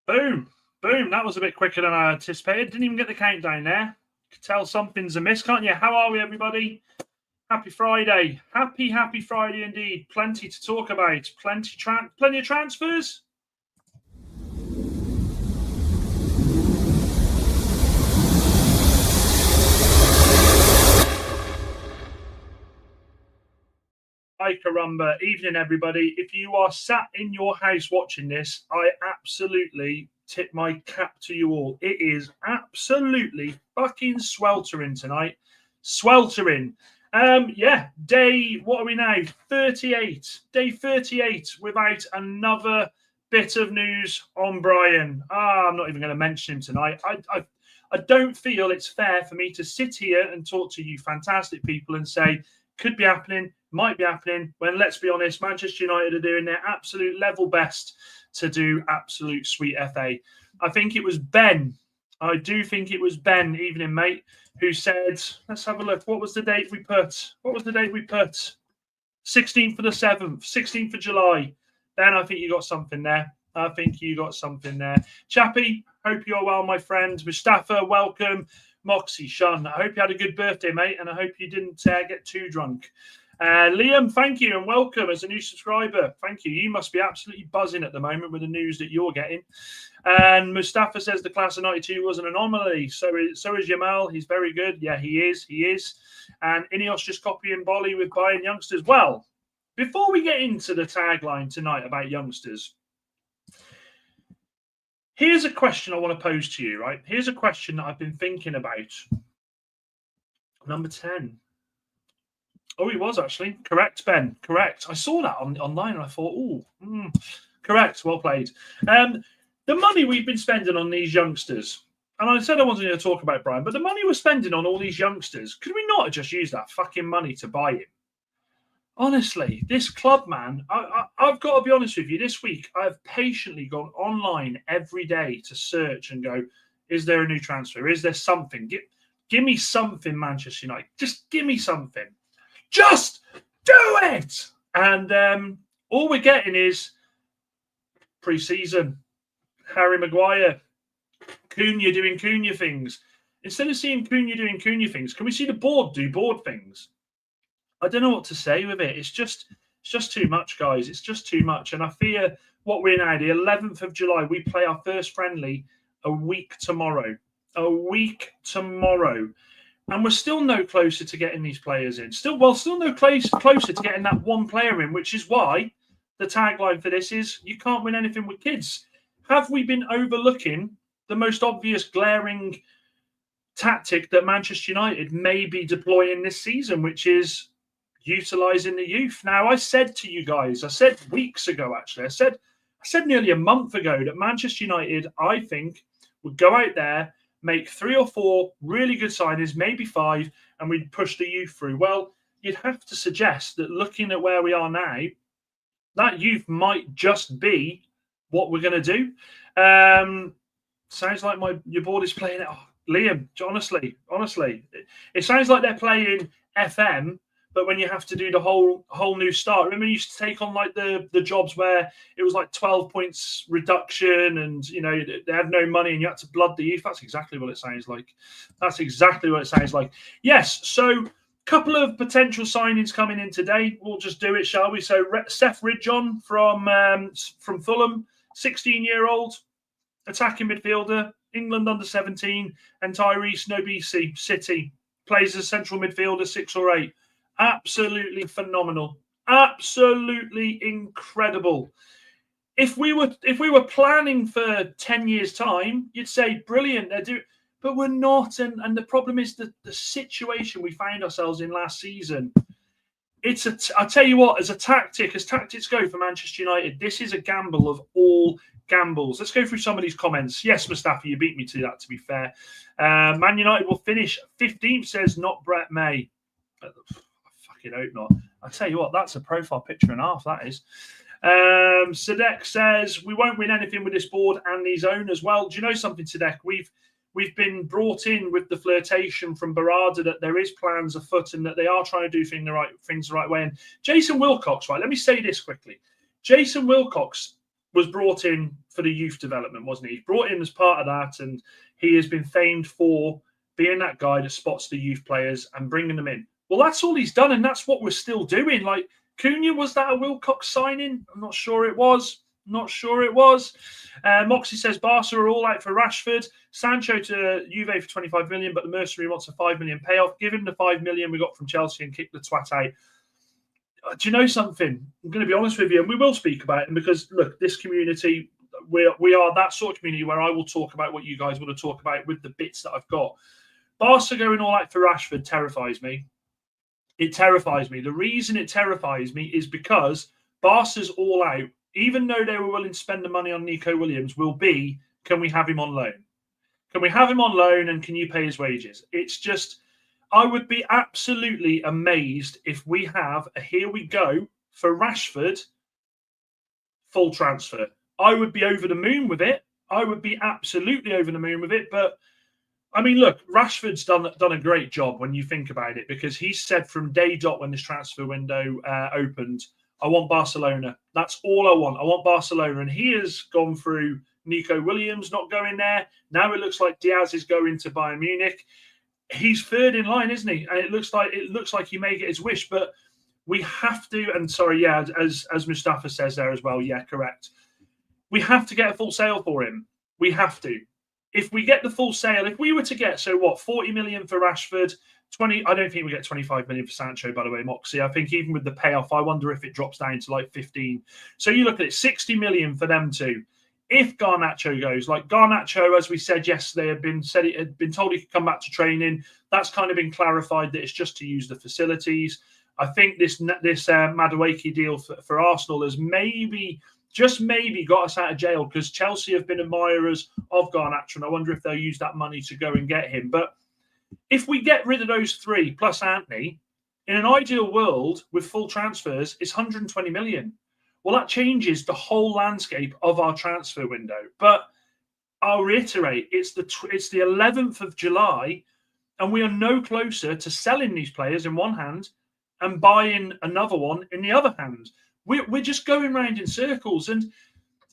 Boom. Boom. That was a bit quicker than I anticipated. Didn't even get the countdown there. Could tell something's amiss, can't you? How are we, everybody? Happy Friday. Happy Friday indeed. Plenty to talk about. Plenty of transfers. Hi, caramba. Evening, everybody. If you are sat in your house watching this, I absolutely tip my cap to you all. It is absolutely fucking sweltering tonight. Sweltering. Day, what are we now? 38. Day 38 without another bit of news on Brian. I'm not even going to mention him tonight. I don't feel it's fair for me to sit here and talk to you fantastic people and say, could be happening, might be happening, when, let's be honest, Manchester United are doing their absolute level best to do absolute sweet FA. I think it was Ben. I do think it was Ben, evening mate, who said, let's have a look. What was the date we put? 16th of the 7th, 16th of July. Ben, I think you got something there. Chappie, hope you're well, my friend. Mustafa, welcome. Moxie, Sean, I hope you had a good birthday, mate, and I hope you didn't get too drunk. Liam, thank you and welcome as a new subscriber. Thank you. You must be absolutely buzzing at the moment with the news that you're getting. And Mustafa says the class of 92 was an anomaly. So is Jamal. He's very good. Yeah, he is. And INEOS just copying Bolly with buying youngsters. Well, before we get into the tagline tonight about youngsters, here's a question I want to pose to you, right? Here's a question that I've been thinking about. Number 10. Oh, he was actually. Correct, Ben. Correct. I saw that online and I thought, correct. Well played. The money we've been spending on these youngsters, and I said I wasn't going to talk about Brian, but the money we're spending on all these youngsters, could we not have just used that fucking money to buy him? Honestly, this club, man, I've got to be honest with you. This week, I've patiently gone online every day to search and go, is there a new transfer? Is there something? Give me something, Manchester United. Just give me something. Just do it! And all we're getting is pre-season. Harry Maguire. Cunha doing Cunha things. Instead of seeing Cunha doing Cunha things, can we see the board do board things? I don't know what to say with it. It's just too much, guys. It's just too much. And I fear what we're now, the 11th of July, we play our first friendly a week tomorrow. And we're still no closer to getting these players in. Still no closer to getting that one player in, which is why the tagline for this is, you can't win anything with kids. Have we been overlooking the most obvious glaring tactic that Manchester United may be deploying this season, which is utilising the youth? Now, I said to you guys, I said weeks ago, actually, I said nearly a month ago that Manchester United, I think, would go out there, make 3 or 4 really good signings, maybe 5, and we'd push the youth through. Well, you'd have to suggest that looking at where we are now, that youth might just be what we're going to do. Sounds like your board is playing it. Oh, Liam, honestly, it sounds like they're playing FM, but when you have to do the whole new start. Remember, you used to take on like the jobs where it was like 12 points reduction, and they had no money, and you had to blood the youth. That's exactly what it sounds like. Yes. So, couple of potential signings coming in today. We'll just do it, shall we? So, Seth Ridgeon from Fulham, 16-year-old attacking midfielder, England under 17, and Tyrese Nobisi, City, plays as central midfielder, 6 or 8. Absolutely phenomenal. Absolutely incredible. If we were planning for 10 years' time, you'd say brilliant. But we're not. And the problem is that the situation we found ourselves in last season. I tell you what, as tactics go for Manchester United, this is a gamble of all gambles. Let's go through some of these comments. Yes, Mustafa, you beat me to that, to be fair. Man United will finish 15th, says not Brett May. I fucking hope not. I tell you what, that's a profile picture and a half, that is. Sadek says, we won't win anything with this board and these owners. Well, do you know something, Sadek? We've been brought in with the flirtation from Barada that there is plans afoot and that they are trying to do things the right way. And Jason Wilcox, right, let me say this quickly. Jason Wilcox was brought in for the youth development, wasn't he? He's brought in as part of that, and he has been famed for being that guy that spots the youth players and bringing them in. Well, that's all he's done, and that's what we're still doing. Like, Cunha, was that a Wilcox signing? I'm not sure it was. Moxie says Barca are all out for Rashford. Sancho to Juve for 25 million, but the mercenary wants a 5 million payoff. Give him the 5 million we got from Chelsea and kick the twat out. Do you know something? I'm going to be honest with you, and we will speak about it, because, look, this community, we are that sort of community where I will talk about what you guys want to talk about with the bits that I've got. Barca going all out for Rashford terrifies me. It terrifies me. The reason it terrifies me is because Barca's all out, even though they were willing to spend the money on Nico Williams, will be, can we have him on loan? Can we have him on loan, and can you pay his wages? It's just, I would be absolutely amazed if we have a here we go for Rashford full transfer. I would be over the moon with it. I would be absolutely over the moon with it. But, I mean, look, Rashford's done a great job when you think about it, because he said from day dot when this transfer window opened, I want Barcelona. That's all I want. I want Barcelona. And he has gone through Nico Williams not going there. Now it looks like Diaz is going to Bayern Munich. He's third in line, isn't he? And it looks like he may get his wish. But we have to, and sorry, yeah, as Mustafa says there as well, yeah, correct. We have to get a full sale for him. We have to. If we get the full sale, if we were to get, 40 million for Rashford, 20, I don't think we get 25 million for Sancho, by the way, Moxie. I think even with the payoff, I wonder if it drops down to like 15. So you look at it, 60 million for them two. If Garnacho goes, like Garnacho, as we said yesterday, had been told he could come back to training. That's kind of been clarified that it's just to use the facilities. I think this Madueke deal for Arsenal has just maybe got us out of jail, because Chelsea have been admirers of Garnacho, and I wonder if they'll use that money to go and get him. But if we get rid of those three plus Anthony, in an ideal world with full transfers, it's 120 million. Well, that changes the whole landscape of our transfer window. But I'll reiterate, it's the 11th of July, and we are no closer to selling these players in one hand and buying another one in the other hand. We're just going round in circles. And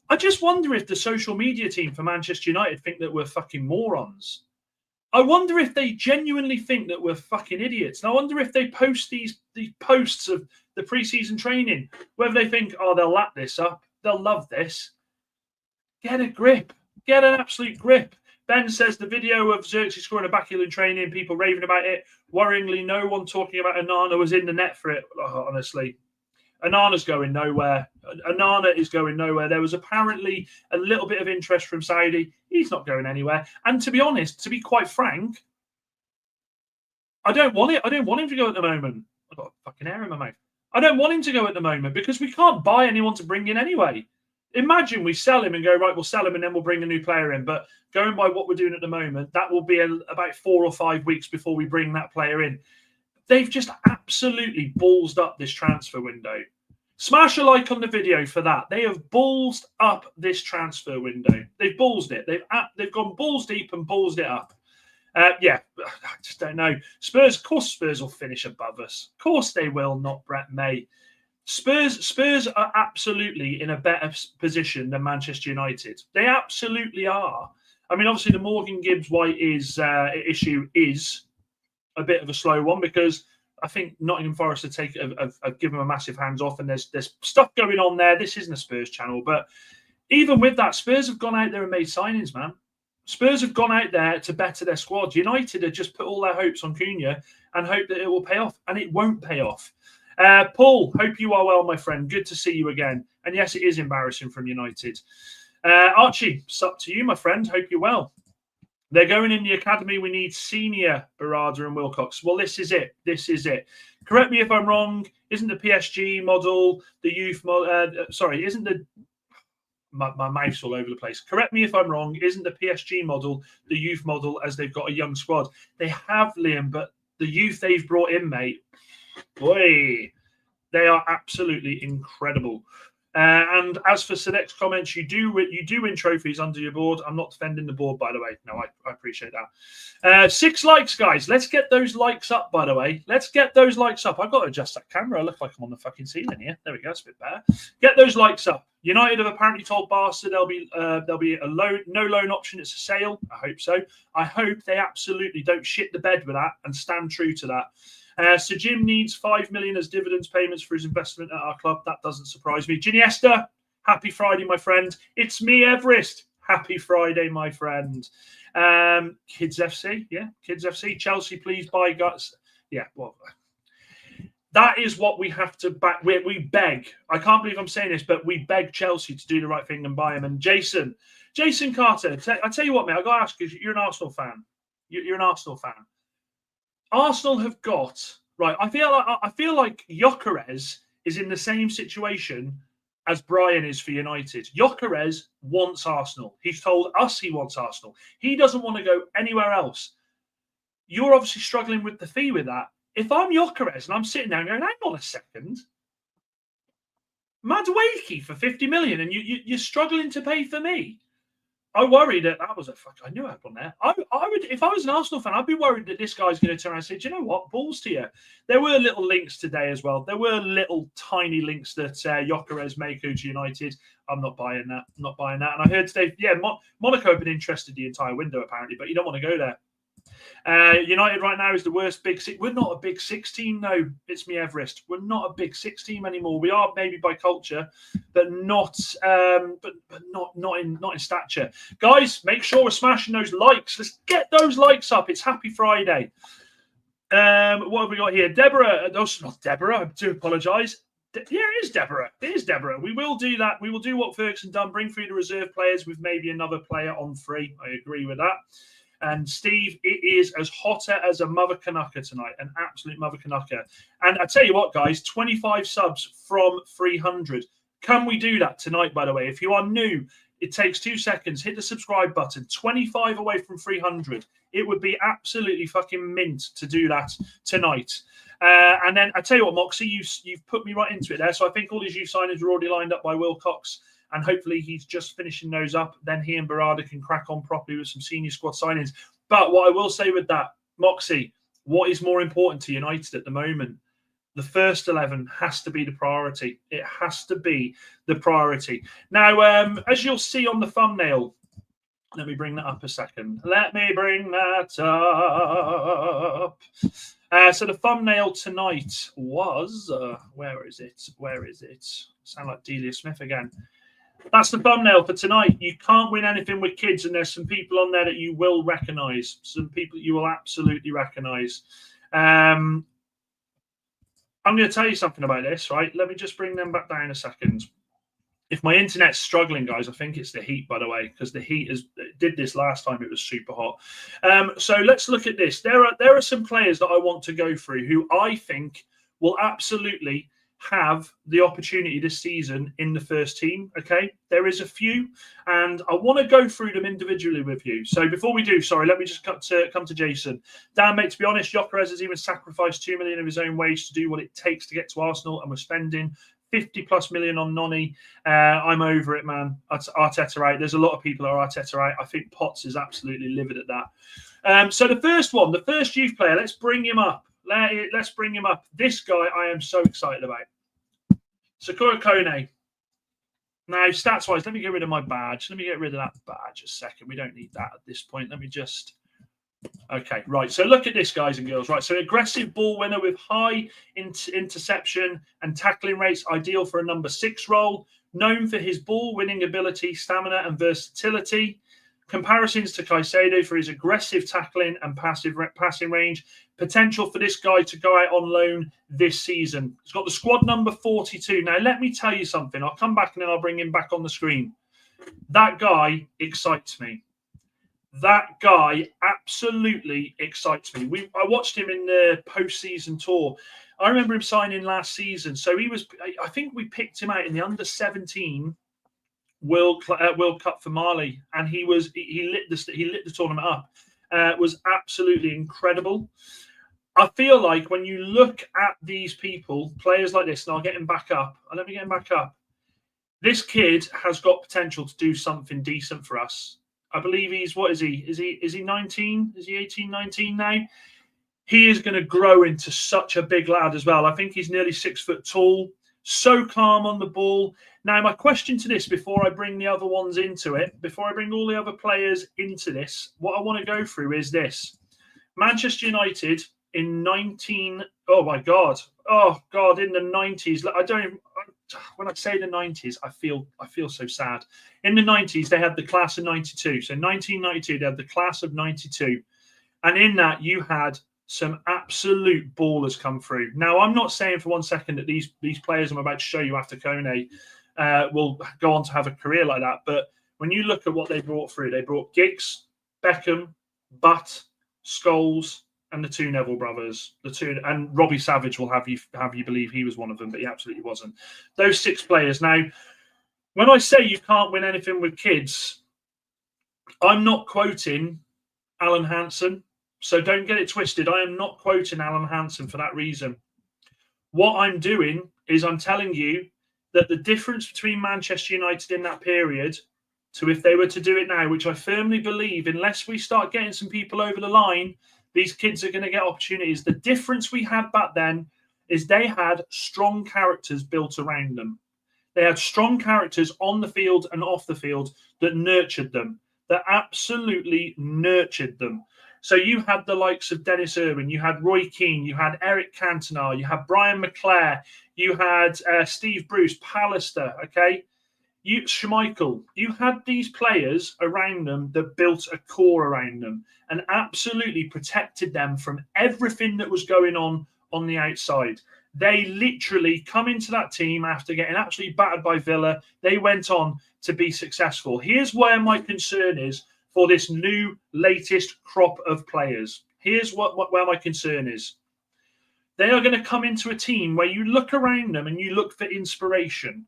I just wonder if the social media team for Manchester United think that we're fucking morons. I wonder if they genuinely think that we're fucking idiots. And I wonder if they post these posts of the pre-season training, whether they think, oh, they'll lap this up, they'll love this. Get a grip. Get an absolute grip. Ben says the video of Xerxes scoring a back heel in training, people raving about it. Worryingly, no one talking about Onana was in the net for it, honestly. Onana's going nowhere. Onana is going nowhere. There was apparently a little bit of interest from Saudi. He's not going anywhere. And to be honest, to be quite frank, I don't want it. I don't want him to go at the moment. I've got a fucking hair in my mouth. I don't want him to go at the moment, because we can't buy anyone to bring in anyway. Imagine we sell him and go, right, we'll sell him and then we'll bring a new player in. But going by what we're doing at the moment, that will be about 4 or 5 weeks before we bring that player in. They've just absolutely ballsed up this transfer window. Smash a like on the video for that. They have ballsed up this transfer window. They've ballsed it. They've gone balls deep and ballsed it up. Yeah, I just don't know. Spurs, of course, Spurs will finish above us. Of course they will, not Brett May. Spurs are absolutely in a better position than Manchester United. They absolutely are. I mean, obviously, the Morgan Gibbs-White issue is a bit of a slow one, because I think Nottingham Forest have given them a massive hands-off, and there's stuff going on there. This isn't a Spurs channel, but even with that, Spurs have gone out there and made signings, man. Spurs have gone out there to better their squad. United have just put all their hopes on Cunha and hope that it will pay off, and it won't pay off. Paul, hope you are well, my friend. Good to see you again. And yes, it is embarrassing from United. Archie, it's up to you, my friend. Hope you're well. They're going in the academy. We need senior Barada and Wilcox. Well, this is it. This is it. Correct me if I'm wrong. Isn't the PSG model the youth model? Sorry, isn't the... My mouth's all over the place. Correct me if I'm wrong. Isn't the PSG model the youth model, as they've got a young squad? They have, Liam, but the youth they've brought in, mate, boy, they are absolutely incredible. And as for Sadek's comments, you do win trophies under your board. I'm not defending the board, by the way. No, I appreciate that. 6 likes, guys. Let's get those likes up, by the way. Let's get those likes up. I've got to adjust that camera. I look like I'm on the fucking ceiling here. There we go. It's a bit better. Get those likes up. United have apparently told Barca there'll be a no loan option. It's a sale. I hope so. I hope they absolutely don't shit the bed with that and stand true to that. So Jim needs 5 million as dividends payments for his investment at our club. That doesn't surprise me. Ginesta, happy Friday, my friend. It's me, Everest. Happy Friday, my friend. Kids FC, yeah, Kids FC. Chelsea, please buy guts. Yeah, well, that is what we have to back. We beg. I can't believe I'm saying this, but we beg Chelsea to do the right thing and buy him. And Jason Carter, I tell you what, mate, I got to ask you, you're an Arsenal fan. You're an Arsenal fan. Arsenal have got right. I feel like Gyökeres is in the same situation as Brian is for United. Gyökeres wants Arsenal. He's told us he wants Arsenal. He doesn't want to go anywhere else. You're obviously struggling with the fee with that. If I'm Gyökeres and I'm sitting there and going, hang on a second, Madueke for 50 million and you're struggling to pay for me. I worry that was a fuck. I knew I had one there. I would, if I was an Arsenal fan, I'd be worried that this guy's going to turn around and say, do you know what? Balls to you. There were little links today as well. There were little tiny links that Gyökeres may go to United. I'm not buying that. I'm not buying that. And I heard today, yeah, Monaco have been interested the entire window apparently, but you don't want to go there. United right now is the worst Big Six. We're not a Big Six team, no. It's me, Everest. We're not a Big Six team anymore. We are maybe by culture, but not in stature. Guys, make sure we're smashing those likes. Let's get those likes up. It's Happy Friday. What have we got here? Deborah. No, it's not Deborah. I do apologise. Yeah, it is Deborah. It is Deborah. We will do that. We will do what Ferguson done. Bring through the reserve players with maybe another player on free. I agree with that. And Steve, it is as hotter as a mother Canucker tonight, an absolute mother Canucker. And I tell you what, guys, 25 subs from 300. Can we do that tonight, by the way? If you are new, it takes 2 seconds. Hit the subscribe button. 25 away from 300. It would be absolutely fucking mint to do that tonight. And then I tell you what, Moxie, you've put me right into it there. So I think all these youth signings are already lined up by Wilcox. And hopefully he's just finishing those up. Then he and Barada can crack on properly with some senior squad signings. But what I will say with that, Moxie, what is more important to United at the moment? The first 11 has to be the priority. It has to be the priority. Now, as you'll see on the thumbnail, let me bring that up a second. Let me bring that up. So the thumbnail tonight was, where is it? Where is it? Sound like Delia Smith again. That's the thumbnail for tonight. You can't win anything with kids, and there's some people on there that you will recognise. Some people you will absolutely recognise. I'm going to tell you something about this, right? Let me just bring them back down a second. If my internet's struggling, guys, I think it's the heat, by the way, because the heat did this last time. It was super hot. So let's look at this. There are some players that I want to go through who I think will absolutely have the opportunity this season in the first team. Okay, there is a few, and I want to go through them individually with you. So before we do, sorry, let me just come to Jason. Dan, mate, to be honest, Gyökeres has even sacrificed 2 million of his own wage to do what it takes to get to Arsenal, and we're spending 50+ million on Noni. I'm over it, man. Arteta out. There's a lot of people are Arteta out. I think Potts is absolutely livid at that. So the first one, the first youth player, let's bring him up. Let's bring him up. This guy I am so excited about. Sekou Kone. Now, stats-wise, let me get rid of my badge. Let me get rid of that badge a second. We don't need that at this point. Let me just... Okay, right. So look at this, guys and girls. Right, so aggressive ball winner with high interception and tackling rates, ideal for a number 6 role. Known for his ball-winning ability, stamina and versatility. Comparisons to Caicedo for his aggressive tackling and passing range. Potential for this guy to go out on loan this season. He's got the squad number 42. Now, let me tell you something. I'll come back and then I'll bring him back on the screen. That guy excites me. That guy absolutely excites me. I watched him in the post-season tour. I remember him signing last season. So I think we picked him out in the under-17 World Cup for Mali, and he lit the tournament up. It was absolutely incredible. I feel like when you look at these people, players like this, and I'll get him back up. Let me get him back up. This kid has got potential to do something decent for us. I believe he's, what is he? Is he 19? Is he 18, 19 now? He is going to grow into such a big lad as well. I think he's nearly 6 foot tall. So calm on the ball. Now, my question to this, before I bring the other ones into it, before I bring all the other players into this, what I want to go through is this. Manchester United in 19... Oh, my God. Oh, God, in the 90s. I don't even... When I say the 90s, I feel so sad. In the 90s, they had the class of 92. So 1992, they had the class of 92. And in that, you had some absolute ballers come through. Now, I'm not saying for 1 second that these players I'm about to show you after Kone will go on to have a career like that. But when you look at what they brought through, they brought Giggs, Beckham, Butt, Scholes, and the two Neville brothers. And Robbie Savage will have you believe he was one of them, but he absolutely wasn't. Those 6 players. Now, when I say you can't win anything with kids, I'm not quoting Alan Hansen. So don't get it twisted. I am not quoting Alan Hansen for that reason. What I'm doing is I'm telling you that the difference between Manchester United in that period to if they were to do it now, which I firmly believe, unless we start getting some people over the line, these kids are going to get opportunities. The difference we had back then is they had strong characters built around them. They had strong characters on the field and off the field that nurtured them, that absolutely nurtured them. So you had the likes of Dennis Irwin, you had Roy Keane, you had Eric Cantona, you had Brian McClare, you had Steve Bruce, Pallister, okay? Schmeichel. You had these players around them that built a core around them and absolutely protected them from everything that was going on the outside. They literally come into that team after getting absolutely battered by Villa. They went on to be successful. Here's where my concern is for this new latest crop of players. Here's where my concern is. They are going to come into a team where you look around them and you look for inspiration.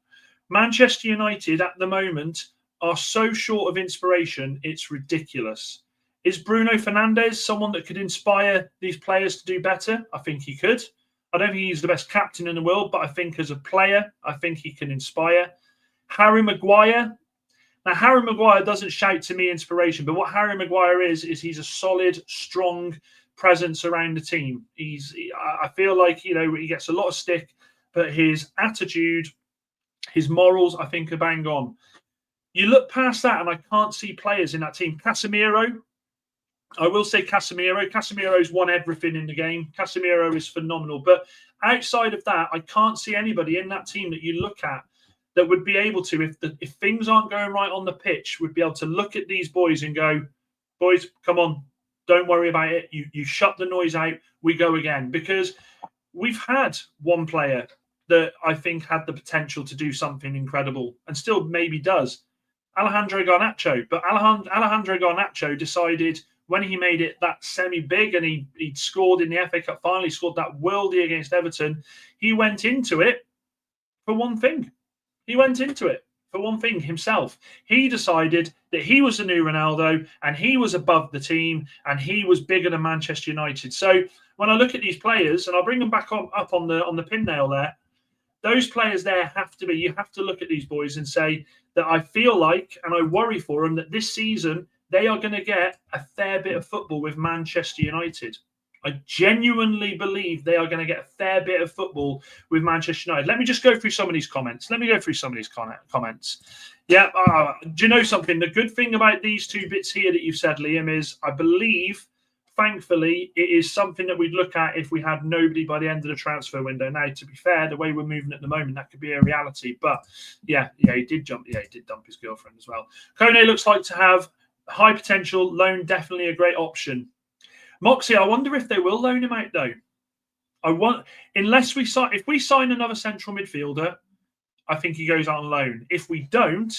Manchester United at the moment are so short of inspiration, it's ridiculous. Is Bruno Fernandes someone that could inspire these players to do better? I think he could. I don't think he's the best captain in the world, but I think as a player, I think he can inspire. Harry Maguire. Now, Harry Maguire doesn't shout to me inspiration, but what Harry Maguire is he's a solid, strong presence around the team. I feel like, he gets a lot of stick, but his attitude, his morals, I think, are bang on. You look past that, and I can't see players in that team. Casemiro, I will say Casemiro. Casemiro's won everything in the game. Casemiro is phenomenal. But outside of that, I can't see anybody in that team that you look at that would be able to, if things aren't going right on the pitch, would be able to look at these boys and go, boys, come on, don't worry about it. You shut the noise out. We go again. Because we've had one player that I think had the potential to do something incredible and still maybe does. Alejandro Garnacho. But Alejandro Garnacho decided when he made it that semi-big and he scored in the FA Cup final, he scored that worldie against Everton, he went into it for one thing. He went into it for one thing himself. He decided that he was the new Ronaldo and he was above the team and he was bigger than Manchester United. So when I look at these players, and I'll bring them back up on the pin nail there, those players there you have to look at these boys and say that I feel like, and I worry for them, that this season they are going to get a fair bit of football with Manchester United. I genuinely believe they are going to get a fair bit of football with Manchester United. Let me just go through some of these comments. comments. Yeah, do you know something? The good thing about these two bits here that you've said, Liam, is I believe, thankfully, it is something that we'd look at if we had nobody by the end of the transfer window. Now, to be fair, the way we're moving at the moment, that could be a reality. But yeah, he did dump his girlfriend as well. Kone looks like to have high potential. Loan, definitely a great option. Moxie, I wonder if they will loan him out though. If we sign another central midfielder, I think he goes out on loan. If we don't,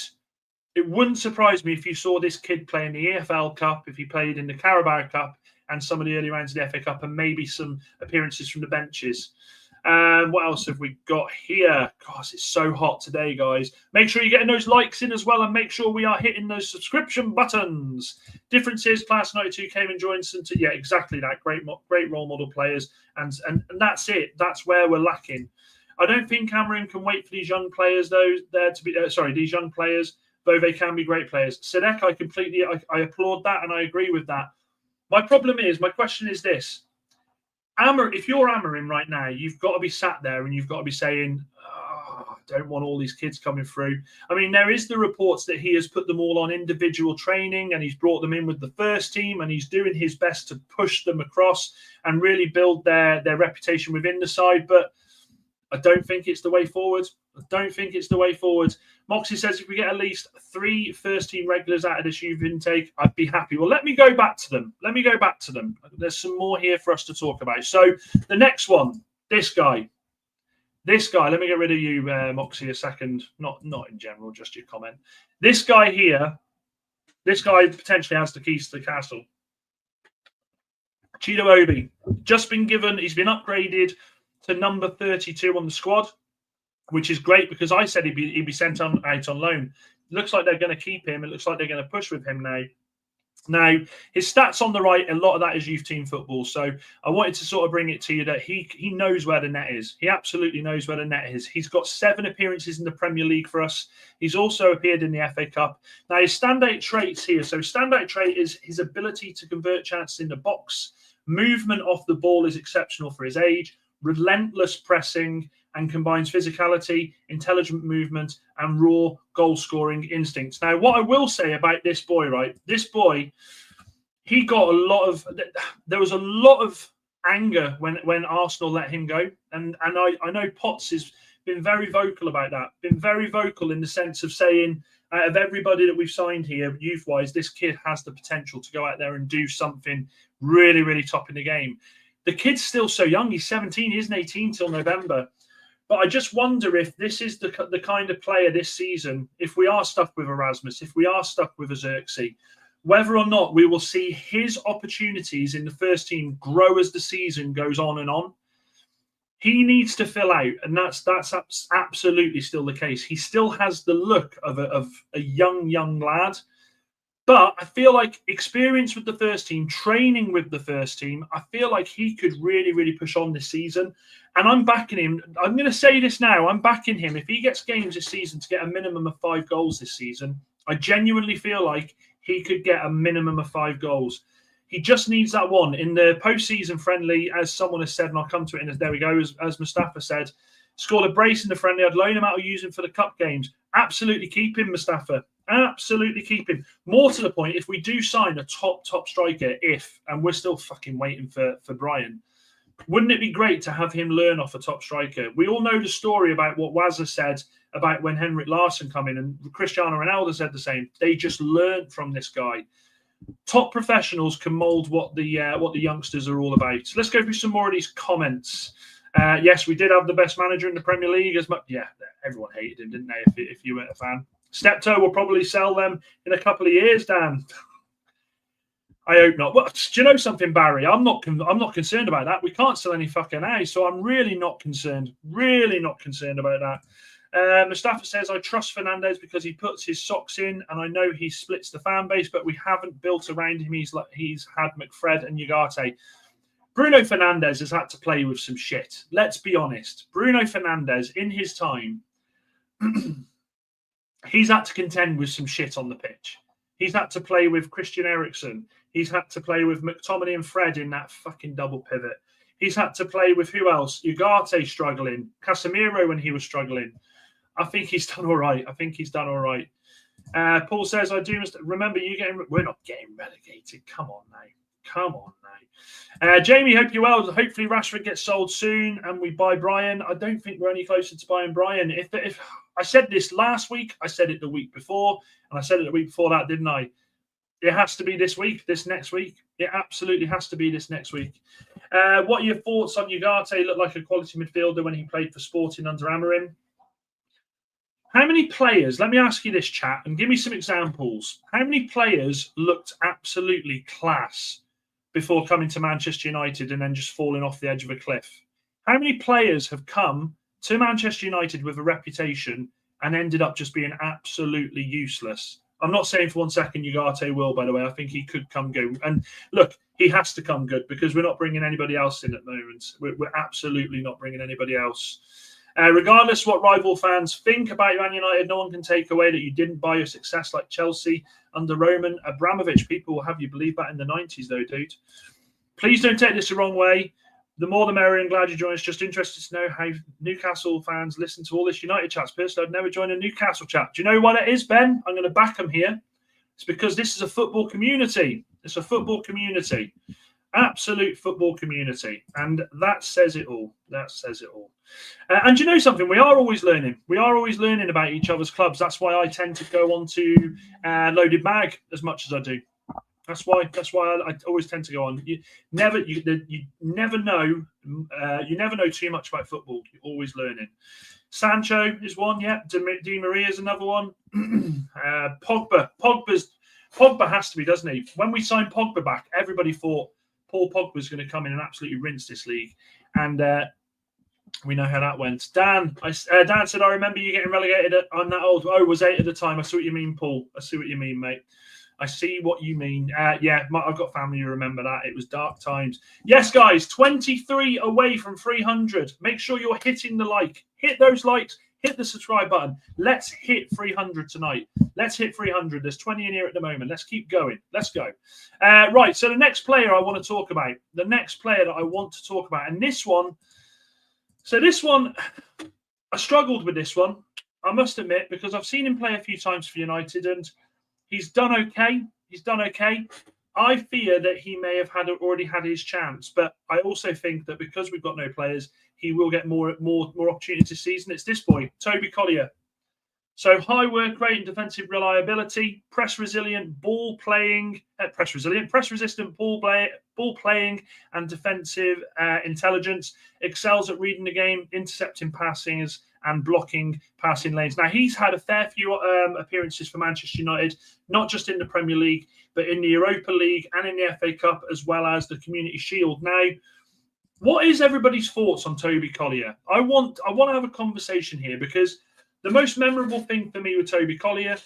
it wouldn't surprise me if you saw this kid play in the EFL Cup, if he played in the Carabao Cup and some of the early rounds of the FA Cup, and maybe some appearances from the benches. What else have we got here? Gosh, it's so hot today, guys. Make sure you're getting those likes in as well, and make sure we are hitting those subscription buttons. Differences, Class 92 came and joined St. Yeah, exactly that. Great role model players, and that's it. That's where we're lacking. I don't think Amorim can wait for these young players, though. These young players, though they can be great players. Sedek, I applaud that, and I agree with that. My question is this. If you're Amorim right now, you've got to be sat there and you've got to be saying, don't want all these kids coming through. I mean, there is the reports that he has put them all on individual training and he's brought them in with the first team and he's doing his best to push them across and really build their reputation within the side. But I don't think it's the way forward. I don't think it's the way forward. Moxie says if we get at least 3 first-team regulars out of this youth intake, I'd be happy. Well, let me go back to them. There's some more here for us to talk about. So the next one, this guy. Let me get rid of you, Moxie, a second. Not in general, just your comment. This guy here, this guy potentially has the keys to the castle. Chido Obi, just been given, he's been upgraded to number 32 on the squad, which is great because I said he'd be sent out on loan. It looks like they're going to keep him. It looks like they're going to push with him now. Now, his stats on the right, a lot of that is youth team football. So I wanted to sort of bring it to you that he knows where the net is. He absolutely knows where the net is. He's got 7 appearances in the Premier League for us. He's also appeared in the FA Cup. Now, his standout traits here. So standout trait is his ability to convert chances in the box. Movement off the ball is exceptional for his age. Relentless pressing and combines physicality, intelligent movement, and raw goal-scoring instincts. Now, what I will say about this boy, right? This boy, he got there was a lot of anger when Arsenal let him go. And I know Potts has been very vocal about that, been very vocal in the sense of saying, out of everybody that we've signed here, youth-wise, this kid has the potential to go out there and do something really, really top in the game. The kid's still so young. He's 17. He isn't 18 till November. But I just wonder if this is the kind of player this season, if we are stuck with Erasmus, if we are stuck with Xerxes, whether or not we will see his opportunities in the first team grow as the season goes on and on. He needs to fill out, and that's absolutely still the case. He still has the look of a young lad. But I feel like experience with the first team, training with the first team, I feel like he could really, really push on this season. And I'm backing him. I'm going to say this now. I'm backing him. If he gets games this season to get a minimum of 5 goals this season, I genuinely feel like he could get a minimum of 5 goals. He just needs that one. In the postseason friendly, as someone has said, and I'll come to it, and there we go, as Mustafa said, scored a brace in the friendly. I'd loan him out or use him for the cup games. Absolutely keep him, Mustafa. Absolutely keep him. More to the point, if we do sign a top striker, and we're still fucking waiting for Brian, wouldn't it be great to have him learn off a top striker? We all know the story about what Wazza said about when Henrik Larsson come in, and Cristiano Ronaldo said the same. They just learned from this guy. Top professionals can mould what the youngsters are all about. So let's go through some more of these comments. Yes, we did have the best manager in the Premier League. Everyone hated him, didn't they? If you weren't a fan, Steptoe will probably sell them in a couple of years, Dan. I hope not. Well, do you know something, Barry? I'm not concerned about that. We can't sell any fucking house, so I'm really not concerned. Really not concerned about that. Mustafa says, I trust Fernandes because he puts his socks in, and I know he splits the fan base, but we haven't built around him. He's had McFred and Ugarte. Bruno Fernandes has had to play with some shit. Let's be honest. Bruno Fernandes, in his time, he's had to contend with some shit on the pitch. He's had to play with Christian Eriksen. He's had to play with McTominay and Fred in that fucking double pivot. He's had to play with who else? Ugarte struggling. Casemiro when he was struggling. I think he's done all right. Paul says, I do remember you getting... We're not getting relegated. Come on now. Jamie, hope you're well. Hopefully Rashford gets sold soon and we buy Brian. I don't think we're any closer to buying Brian. If I said this last week, I said it the week before, and I said it the week before that, didn't I? It has to be this next week. It absolutely has to be this next week. What are your thoughts on Ugarte? Looked like a quality midfielder when he played for Sporting under Amorim. How many players, let me ask you this, chat, and give me some examples. How many players looked absolutely class before coming to Manchester United and then just falling off the edge of a cliff? How many players have come to Manchester United with a reputation and ended up just being absolutely useless? I'm not saying for 1 second Ugarte will, by the way. I think he could come good. And look, he has to come good because we're not bringing anybody else in at the moment. We're absolutely not bringing anybody else. Regardless what rival fans think about Man United, no one can take away that you didn't buy your success like Chelsea under Roman Abramovich. People will have you believe that in the 90s, though, dude. Please don't take this the wrong way. The more the merrier, and glad you joined us. Just interested to know how Newcastle fans listen to all this United chats. Personally, I'd never join a Newcastle chat. Do you know what it is, Ben? I'm going to back them here. It's because this is a football community. It's a football community. Absolute football community. And that says it all. That says it all. And you know something? We are always learning. We are always learning about each other's clubs. That's why I tend to go on to Loaded Mag as much as I do. That's why I always tend to go on. You never know. You never know too much about football. You're always learning. Sancho is one. Yeah. Di Maria is another one. Pogba has to be, doesn't he? When we signed Pogba back, everybody thought Paul Pogba was going to come in and absolutely rinse this league, and we know how that went. Dan said, I remember you getting relegated on that old. I was 8 at the time. I see what you mean, Paul. I see what you mean, mate. I see what you mean. Yeah, I've got family who remember that. It was dark times. Yes, guys, 23 away from 300. Make sure you're hitting the like. Hit those likes. Hit the subscribe button. Let's hit 300 tonight. Let's hit 300. There's 20 in here at the moment. Let's keep going. Let's go. Right, so the next player I want to talk about. The next player that I want to talk about. And this one. So this one, I struggled with this one, I must admit, because I've seen him play a few times for United and he's done okay. He's done okay. I fear that he may have already had his chance, but I also think that because we've got no players, he will get more opportunities this season. It's this boy, Toby Collyer. So high work rate and defensive reliability, press resistant ball playing, and defensive intelligence. Excels at reading the game, intercepting passings, and blocking passing lanes. Now, he's had a fair few appearances for Manchester United, not just in the Premier League, but in the Europa League and in the FA Cup, as well as the Community Shield. Now, what is everybody's thoughts on Toby Collyer? I want to have a conversation here because the most memorable thing for me with Toby Collyer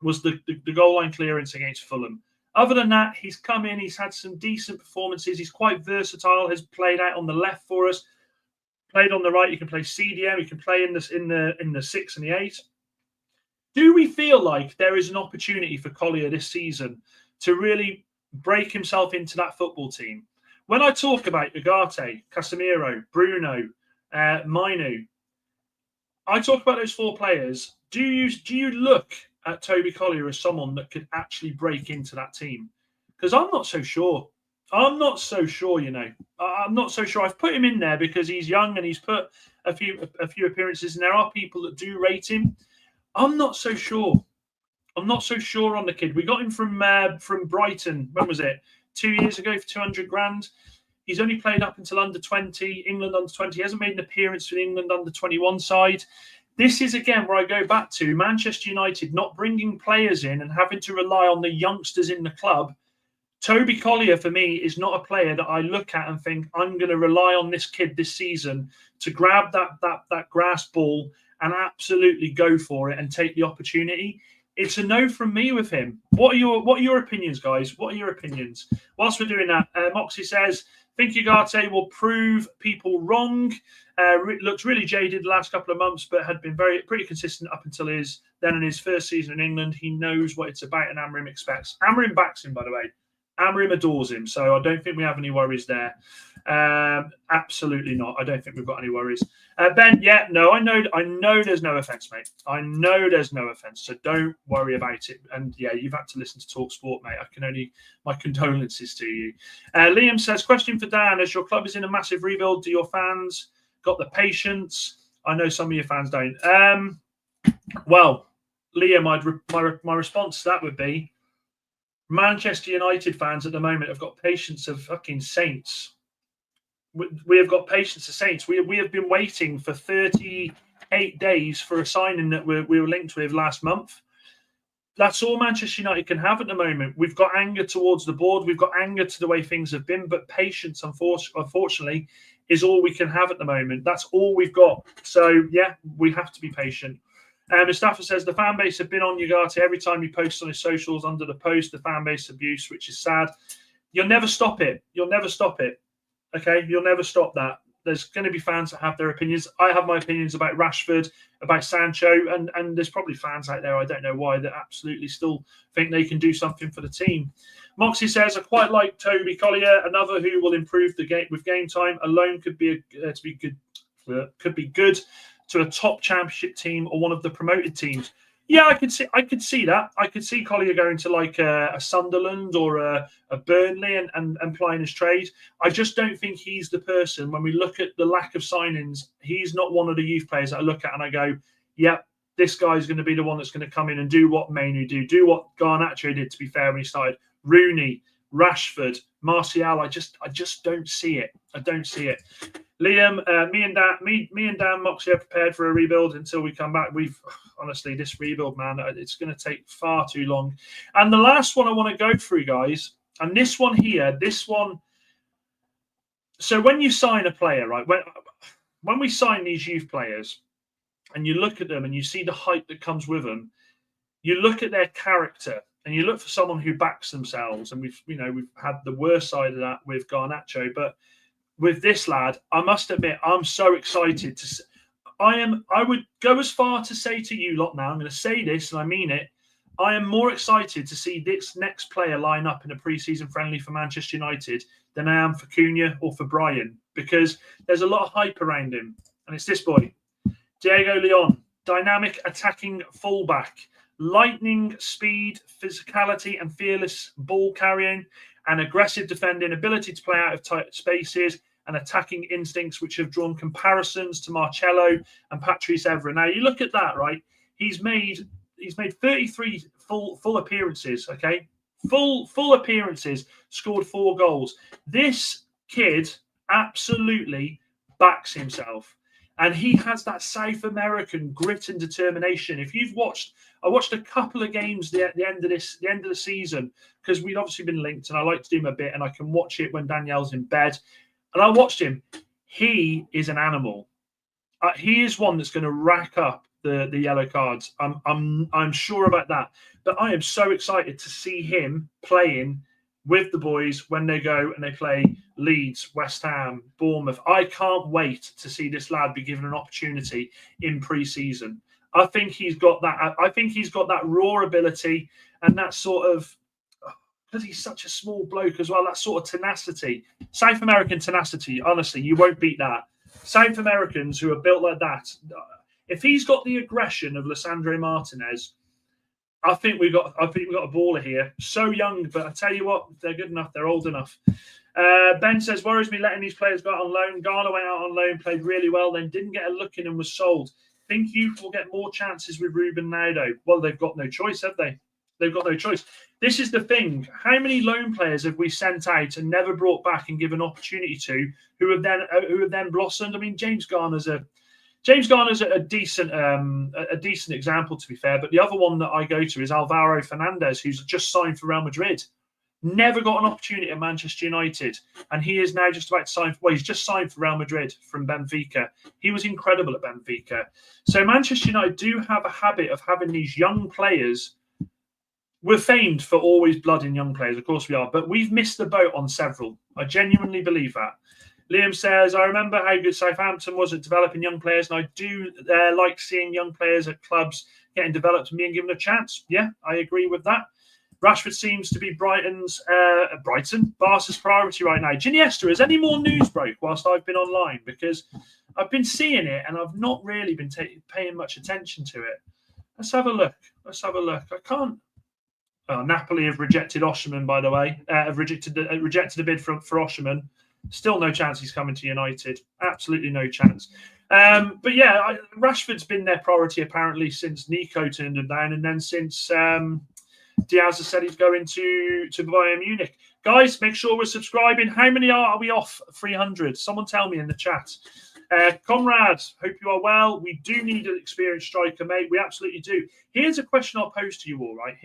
was the goal line clearance against Fulham. Other than that, he's come in, he's had some decent performances. He's quite versatile, has played out on the left for us, played on the right. You can play CDM, you can play in the 6 and the 8. Do we feel like there is an opportunity for Collyer this season to really break himself into that football team? When I talk about Ugarte, Casemiro, Bruno, Mainu, I talk about those 4 players. Do you look at Toby Collyer as someone that could actually break into that team? Because I'm not so sure. I'm not so sure, you know. I'm not so sure. I've put him in there because he's young and he's put a few appearances, and there are people that do rate him. I'm not so sure. I'm not so sure on the kid. We got him from Brighton. When was it? 2 years ago for 200 grand. He's only played up until under 20, England under 20. He hasn't made an appearance for the England under 21 side. This is, again, where I go back to Manchester United not bringing players in and having to rely on the youngsters in the club. Toby Collyer, for me, is not a player that I look at and think, I'm going to rely on this kid this season to grab that grass ball and absolutely go for it and take the opportunity. It's a no from me with him. What are your opinions, guys? What are your opinions? Whilst we're doing that, Moxie says, think Ugarte will prove people wrong. Looks really jaded the last couple of months, but had been pretty consistent up until his first season in England. He knows what it's about, and Amorim expects. Amorim backs him, by the way. Amorim adores him, so I don't think we have any worries there. Absolutely not. I don't think we've got any worries. Ben, yeah, no, I know there's no offence, mate. I know there's no offence, so don't worry about it. And yeah, you've had to listen to Talk Sport, mate. My condolences to you. Liam says, question for Dan, as your club is in a massive rebuild, do your fans got the patience? I know some of your fans don't. Well, Liam, my response to that would be, Manchester United fans at the moment have got patience of fucking saints. We have got patience of saints. We have been waiting for 38 days for a signing that we were linked with last month. That's all Manchester United can have at the moment. We've got anger towards the board. We've got anger to the way things have been. But patience, unfortunately, is all we can have at the moment. That's all we've got. So, yeah, we have to be patient. Mustafa says the fan base have been on Ugarte every time he posts on his socials. Under the post, the fan base abuse, which is sad. You'll never stop it. You'll never stop it. Okay, you'll never stop that. There's going to be fans that have their opinions. I have my opinions about Rashford, about Sancho, and there's probably fans out there, I don't know why, that absolutely still think they can do something for the team. Moxie says, I quite like Toby Collyer, another who will improve the game with game time. Alone could be good to a top championship team or one of the promoted teams. Yeah, I could see that. I could see Collier going to like a Sunderland or a Burnley and plying his trade. I just don't think he's the person. When we look at the lack of signings, he's not one of the youth players that I look at and I go, yep, this guy's going to be the one that's going to come in and do what Mainu do what Garnacho did, to be fair, when he started. Rooney, Rashford, Martial, I just don't see it. I don't see it. Liam, me and Dan Moxie are prepared for a rebuild until we come back. Honestly, this rebuild, man, it's going to take far too long. And the last one I want to go through, guys, and this one here, so when you sign a player, right, when we sign these youth players and you look at them and you see the hype that comes with them, you look at their character and you look for someone who backs themselves. And we've had the worst side of that with Garnacho, but with this lad, I must admit, I'm so excited to. I would go as far to say to you lot now, I'm going to say this and I mean it. I am more excited to see this next player line up in a pre-season friendly for Manchester United than I am for Cunha or for Brian, because there's a lot of hype around him. And it's this boy, Diego Leon, dynamic attacking fullback, lightning speed, physicality and fearless ball carrying, and aggressive defending, ability to play out of tight spaces, and attacking instincts, which have drawn comparisons to Marcelo and Patrice Evra. Now, you look at that, right? He's made 33 full appearances, okay? Full appearances, scored 4 goals. This kid absolutely backs himself. And he has that South American grit and determination. If you've watched, I watched a couple of games the end of the season, because we'd obviously been linked, and I like to do him a bit, and I can watch it when Danielle's in bed. And I watched him. He is an animal. He is one that's going to rack up the yellow cards. I'm sure about that. But I am so excited to see him playing with the boys when they go and they play Leeds, West Ham, Bournemouth. I can't wait to see this lad be given an opportunity in pre-season. I think he's got that. I think he's got that raw ability and that sort of, because he's such a small bloke as well, that sort of tenacity. South American tenacity, honestly, you won't beat that. South Americans who are built like that, if he's got the aggression of Lisandro Martinez, I think we've got a baller here. So young, but I tell you what, they're good enough. They're old enough. Ben says, worries me letting these players go out on loan. Garner went out on loan, played really well, then didn't get a look in and was sold. Think youth will get more chances with Ruben now, though? Well, they've got no choice, have they? They've got no choice. This is the thing. How many loan players have we sent out and never brought back and given opportunity to, who have then blossomed? I mean, James Garner's a decent example, to be fair. But the other one that I go to is Alvaro Fernandez, who's just signed for Real Madrid. Never got an opportunity at Manchester United, and he is now just about to sign. Well, he's just signed for Real Madrid from Benfica. He was incredible at Benfica. So Manchester United do have a habit of having these young players. We're famed for always blooding young players, of course we are, but we've missed the boat on several. I genuinely believe that. Liam says, I remember how good Southampton was at developing young players, and I do like seeing young players at clubs getting developed and being given a chance. Yeah, I agree with that. Rashford seems to be Barca's priority right now. Iniesta, is any more news broke whilst I've been online? Because I've been seeing it and I've not really been paying much attention to it. Let's have a look. I can't. Napoli have rejected Osimhen, by the way. Have rejected the bid for Osimhen. Still no chance he's coming to United. Absolutely no chance. But yeah, Rashford's been their priority apparently since Nico turned him down, and then since Diaz has said he's going to Bayern Munich. Guys, make sure we're subscribing. How many are we off? 300. Someone tell me in the chat. Conrad, hope you are well. We do need an experienced striker, mate. We absolutely do. Here's a question I'll pose to you all, right?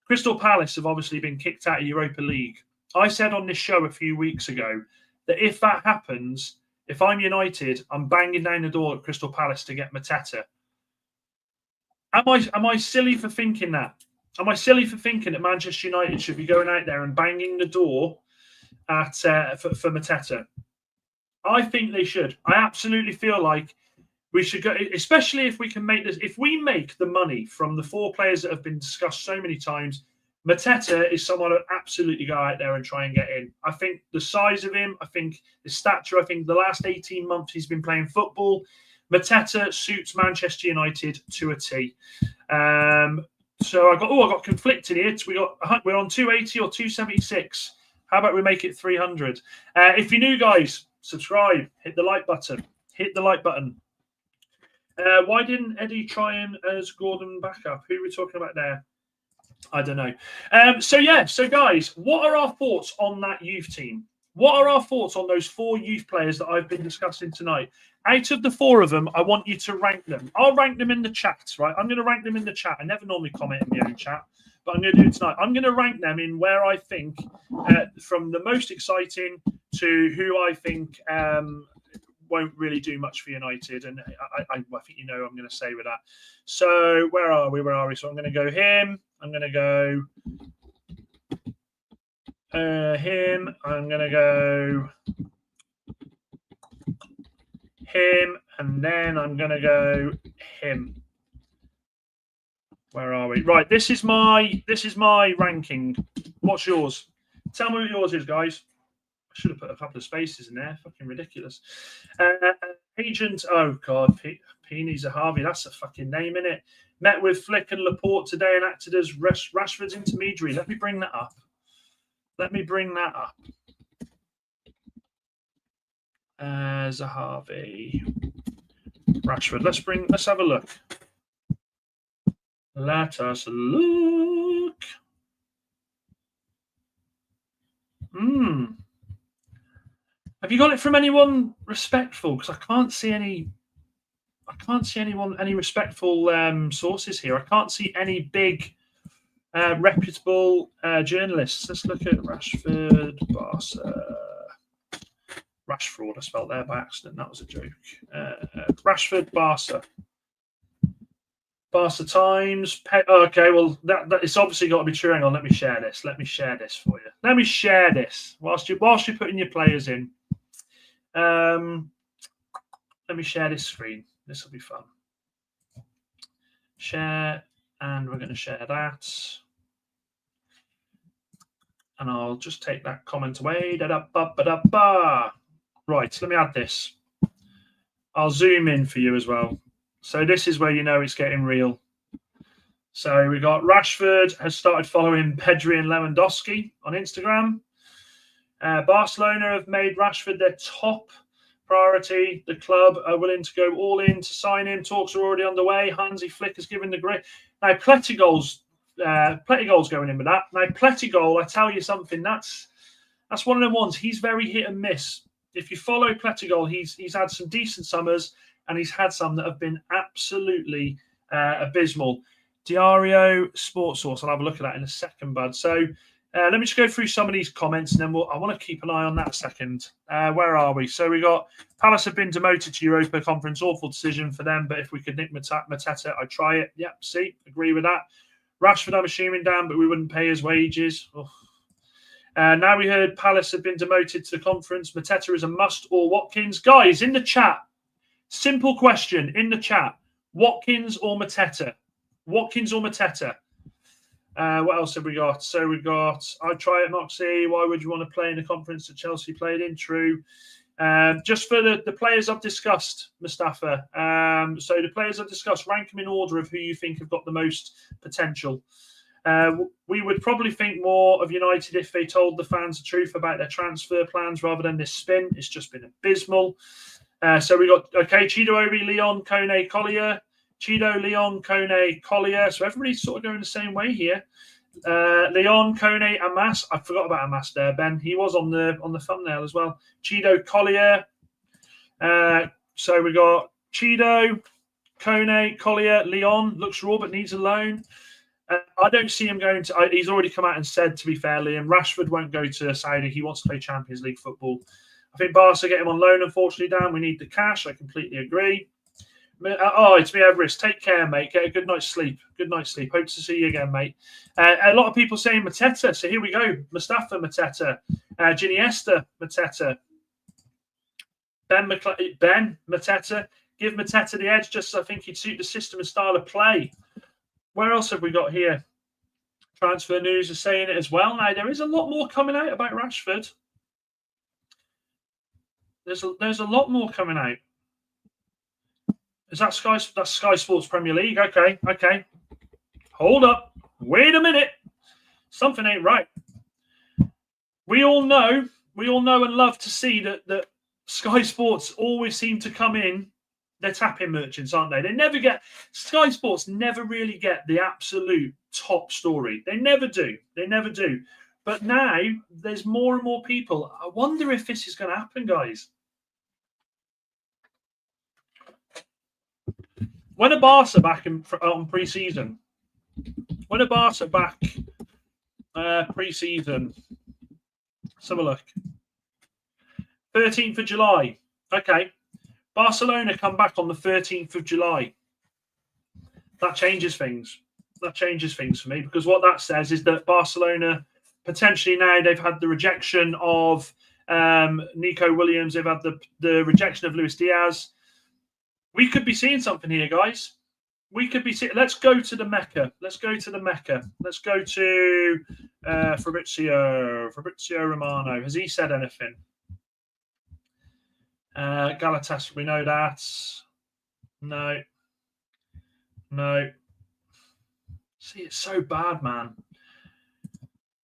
Crystal Palace have obviously been kicked out of Europa League. I said on this show a few weeks ago that if that happens, if I'm United, I'm banging down the door at Crystal Palace to get Mateta. Am I silly for thinking that? Am I silly for thinking that Manchester United should be going out there and banging the door at for Mateta? I think they should. I absolutely feel like we should go, especially if we can make this. If we make the money from the 4 players that have been discussed so many times, Mateta is someone to absolutely go out there and try and get in. I think the size of him, I think the stature, I think the last 18 months he's been playing football, Mateta suits Manchester United to a T. So I got conflicting here. We're on 280 or 276. How about we make it 300? If you're new, guys, subscribe, hit the like button. Hit the like button. Why didn't Eddie try him as Gordon backup? Who are we talking about there? I don't know. So guys, what are our thoughts on that youth team? What are our thoughts on those 4 youth players that I've been discussing tonight? Out of the 4 of them, I want you to rank them. I'll rank them in the chat, right? I'm going to rank them in the chat. I never normally comment in my own chat, but I'm going to do it tonight. I'm going to rank them in where I think, from the most exciting to who I think won't really do much for United. And I think you know what I'm going to say with that. So where are we? So I'm going to go him. I'm going to go him. I'm going to go him. And then I'm going to go him. Where are we? Right. This is my ranking. What's yours? Tell me what yours is, guys. I should have put a couple of spaces in there. Fucking ridiculous. Agent, oh God, Pini Zahavi, that's a fucking name, innit? Met with Flick and Laporte today and acted as Rashford's intermediary. Let me bring that up. Zahavi. Rashford. Let's have a look. Let us look. Have you got it from anyone respectful? Because I can't see any respectful sources here. I can't see any big reputable journalists. Let's look at Rashford, Barca. Rashford, I spelled there by accident. That was a joke. Rashford, Barca. Barca Times. Okay, well, that it's obviously got to be true. Hang on, let me share this. Let me share this for you. Let me share this whilst you're putting your players in. Let me share this screen. This will be fun. Share, and we're going to share that. And I'll just take that comment away. Right, let me add this. I'll zoom in for you as well. So this is where you know it's getting real. So we got Rashford has started following Pedri and Lewandowski on Instagram. Barcelona have made Rashford their top priority. The club are willing to go all in to sign him. Talks are already underway. Hansi Flick has given the great. Now, plenty goals going in with that. Now, Plettigol, I tell you something, that's one of them ones. He's very hit and miss. If you follow Plettigol, he's had some decent summers and he's had some that have been absolutely abysmal. Diario Sports Source, I'll have a look at that in a second, bud. So let me just go through some of these comments and then I want to keep an eye on that a second. Where are we? So we got Palace have been demoted to Europa Conference. Awful decision for them, but if we could nick Mateta, I'd try it. Yep, see, agree with that. Rashford, I'm assuming, Dan, but we wouldn't pay his wages. Now we heard Palace have been demoted to the conference. Mateta is a must or Watkins. Guys, in the chat, simple question in the chat. Watkins or Mateta? Watkins or Mateta? What else have we got? So we've got, I'd try it, Moxie. Why would you want to play in the conference that Chelsea played in? True. Just for the players I've discussed, Mustafa. So the players I've discussed, rank them in order of who you think have got the most potential. We would probably think more of United if they told the fans the truth about their transfer plans rather than this spin. It's just been abysmal. So we got, Chido Obi, Leon, Kone, Collier. Chido, Leon, Kone, Collier. So everybody's sort of going the same way here. Leon, Kone, Amass. I forgot about Amass there, Ben. He was on the thumbnail as well. Chido, Collyer. So we got Chido, Kone, Collier, Leon. Looks raw but needs a loan. I don't see him going to. He's already come out and said, to be fair, Liam, Rashford won't go to Saudi. He wants to play Champions League football. I think Barca get him on loan, unfortunately, Dan. We need the cash. I completely agree. It's me, Everest. Take care, mate. Get a good night's sleep. Good night's sleep. Hope to see you again, mate. A lot of people saying Mateta. So here we go. Mustafa Mateta. Iniesta Mateta. Ben Mateta. Give Mateta the edge, just I think he'd suit the system and style of play. Where else have we got here? Transfer news is saying it as well. Now, there is a lot more coming out about Rashford. There's a lot more coming out. Is that Sky? That's Sky Sports Premier League. Okay. Hold up. Wait a minute. Something ain't right. We all know and love to see that Sky Sports always seem to come in. They're tapping merchants, aren't they? They never get Sky Sports never really get the absolute top story. They never do. But now there's more and more people. I wonder if this is going to happen, guys. When are Barca back on pre-season? When are Barca back pre-season? Let's have a look. 13th of July. Okay. Barcelona come back on the 13th of July. That changes things. That changes things for me, because what that says is that Barcelona potentially, now they've had the rejection of Nico Williams. They've had the rejection of Luis Diaz. We could be seeing something here, guys. We could be seeing. Let's go to the Mecca. Let's go to Fabrizio Romano. Has he said anything? Galatasaray, we know that. No. See, it's so bad, man.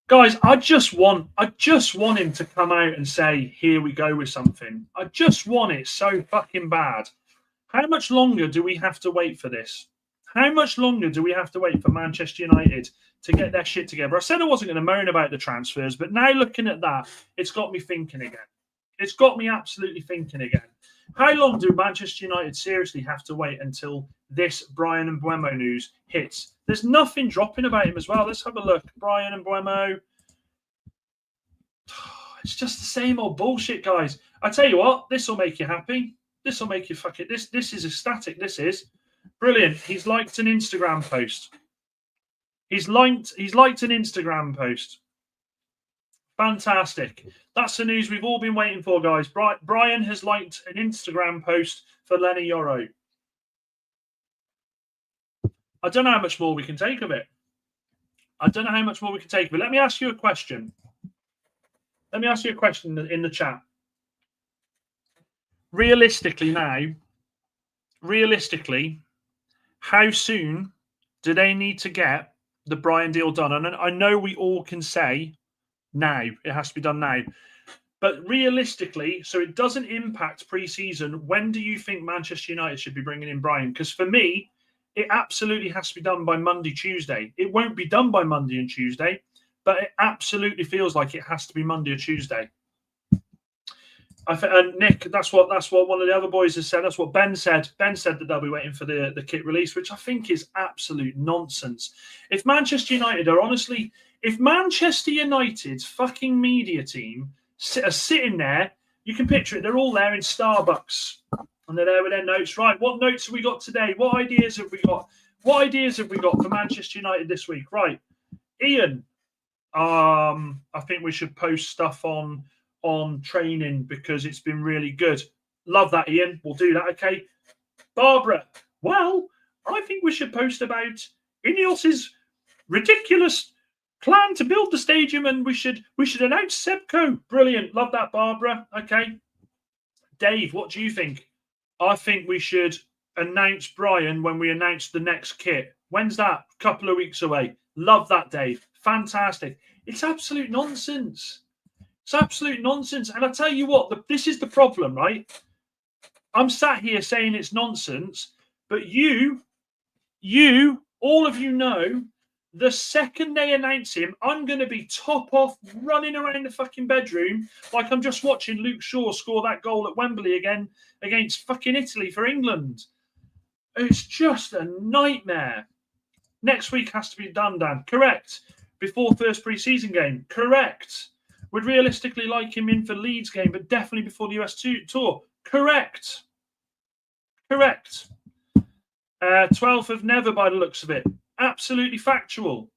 Guys, I just want him to come out and say, here we go with something. I just want it so fucking bad. How much longer do we have to wait for this? How much longer do we have to wait for Manchester United to get their shit together? I said I wasn't going to moan about the transfers, but now looking at that, it's got me thinking again. It's got me absolutely thinking again. How long do Manchester United seriously have to wait until this Bryan Mbeumo news hits? There's nothing dropping about him as well. Let's have a look. Bryan Mbeumo. It's just the same old bullshit, guys. I tell you what, this will make you happy. This will make you fuck it. This is ecstatic. This is brilliant. He's liked an Instagram post. He's liked an Instagram post. Fantastic. That's the news we've all been waiting for, guys. Brian has liked an Instagram post for Lenny Yoro. I don't know how much more we can take of it. Let me ask you a question. In the chat. Realistically, how soon do they need to get the Brian deal done? And I know we all can say now, it has to be done now. But realistically, so it doesn't impact pre-season, when do you think Manchester United should be bringing in Brian? Because for me, it absolutely has to be done by Monday, Tuesday. It won't be done by Monday and Tuesday, but it absolutely feels like it has to be Monday or Tuesday. And Nick, that's what one of the other boys has said. That's what Ben said. Ben said that they'll be waiting for the kit release, which I think is absolute nonsense. If Manchester United's fucking media team are sitting there, you can picture it. They're all there in Starbucks, and they're there with their notes. Right, what notes have we got today? What ideas have we got? For Manchester United this week? Right, Ian. I think we should post stuff on training because it's been really good. Love that, Ian. We'll do that. Okay. Barbara. Well, I think we should post about INEOS's ridiculous plan to build the stadium, and we should announce Sebco. Brilliant. Love that, Barbara. Okay. Dave, what do you think? I think we should announce Brian when we announce the next kit. When's that? A couple of weeks away. Love that, Dave. Fantastic. It's absolute nonsense. And I tell you what, this is the problem, right? I'm sat here saying it's nonsense, but you, all of you know, the second they announce him, I'm going to be top off running around the fucking bedroom like I'm just watching Luke Shaw score that goal at Wembley again against fucking Italy for England. It's just a nightmare. Next week has to be done, Dan. Correct. Before first pre-season game. Correct. Would realistically like him in for Leeds game, but definitely before the US tour. Correct. 12th of never by the looks of it. Absolutely factual.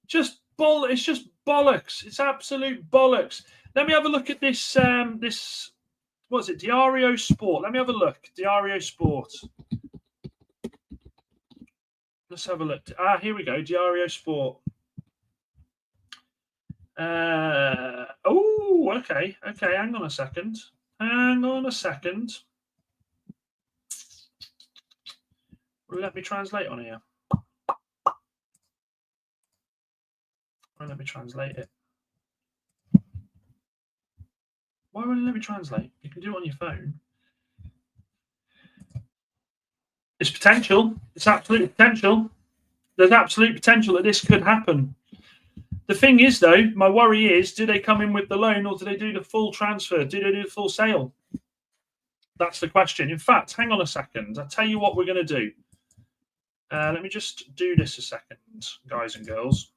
It's just bollocks. It's absolute bollocks. Let me have a look at this What's it? Diario Sport. Let me have a look. Diario Sport. Let's have a look. Here we go. Diario Sport. Okay. Okay, hang on a second. Let me translate on here. Let me translate it. Why won't it let me translate? You can do it on your phone. It's potential. It's absolute potential. There's absolute potential that this could happen. The thing is, though, my worry is, do they come in with the loan or do they do the full transfer? Do they do the full sale? That's the question. In fact, hang on a second. I'll tell you what we're going to do. Let me just do this a second, guys and girls.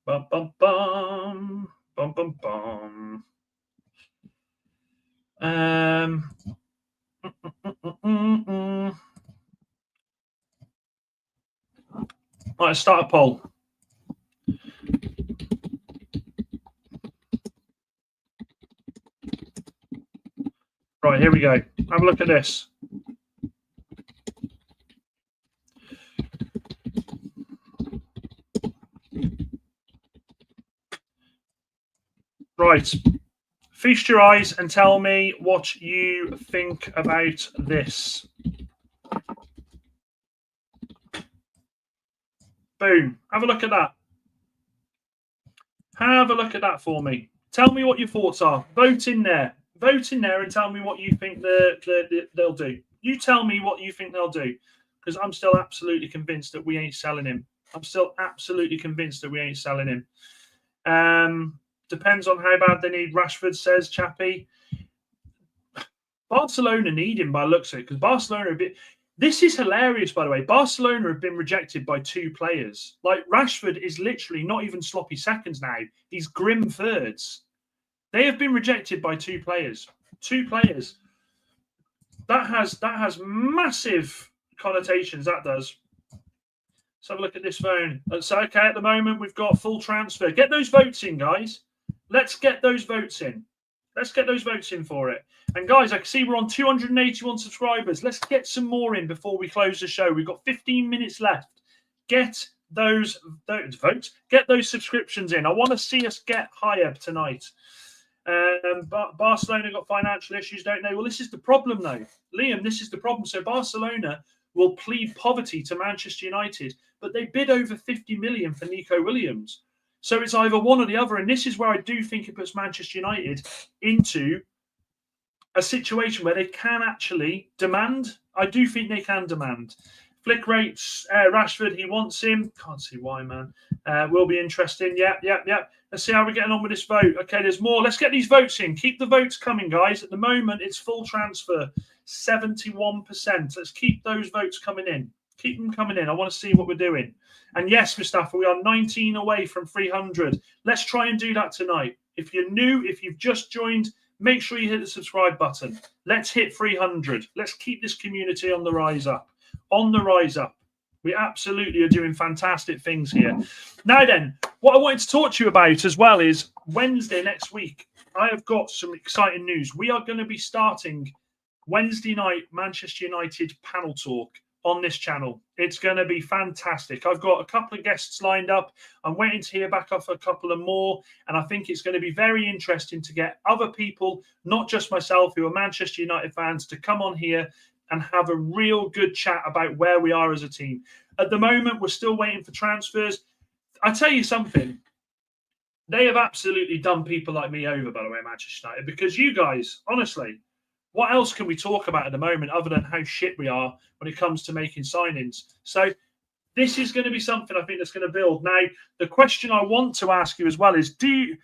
Bum, bum, bum. Bum, bum, bum. Right, start a poll. Right, here we go. Have a look at this. Right. Feast your eyes and tell me what you think about this. Boom. Have a look at that. Have a look at that for me. Tell me what your thoughts are. Vote in there. Vote in there and tell me what you think they'll do. You tell me what you think they'll do. Because I'm still absolutely convinced that we ain't selling him. Depends on how bad they need Rashford, says Chappie. Barcelona need him by the looks of it, because Barcelona are a bit... This is hilarious, by the way. Barcelona have been rejected by 2 players. Like, Rashford is literally not even sloppy seconds now. He's grim thirds. They have been rejected by 2 players. 2 players. That has massive connotations, that does. Let's have a look at this phone. So, okay, at the moment, we've got full transfer. Get those votes in, guys. Let's get those votes in. Let's get those votes in for it. And guys, I can see we're on 281 subscribers. Let's get some more in before we close the show. We've got 15 minutes left. Get those votes. Get those subscriptions in. I want to see us get higher tonight. But Barcelona got financial issues, don't they? Well, this is the problem, though. Liam, this is the problem. So Barcelona will plead poverty to Manchester United, but they bid over 50 million for Nico Williams. So it's either one or the other. And this is where I do think it puts Manchester United into a situation where they can actually demand. I do think they can demand. Flick rates, Rashford, he wants him. Can't see why, man. Will be interesting. Yep. Let's see how we're getting on with this vote. Okay, there's more. Let's get these votes in. Keep the votes coming, guys. At the moment, it's full transfer, 71%. Let's keep those votes coming in. Keep them coming in. I want to see what we're doing. And yes, Mustafa, we are 19 away from 300. Let's try and do that tonight. If you're new, if you've just joined, make sure you hit the subscribe button. Let's hit 300. Let's keep this community on the rise up. On the rise up. We absolutely are doing fantastic things here. Now then, what I wanted to talk to you about as well is Wednesday next week. I have got some exciting news. We are going to be starting Wednesday night Manchester United panel talk on this channel. It's going to be fantastic. I've got a couple of guests lined up. I'm waiting to hear back off a couple of more, and I think it's going to be very interesting to get other people, not just myself, who are Manchester United fans, to come on here and have a real good chat about where we are as a team. At the moment, we're still waiting for transfers. I tell you something, they have absolutely done people like me over, by the way, Manchester United, because you guys, honestly, what else can we talk about at the moment other than how shit we are when it comes to making signings? So this is going to be something I think that's going to build. Now, the question I want to ask you as well is, do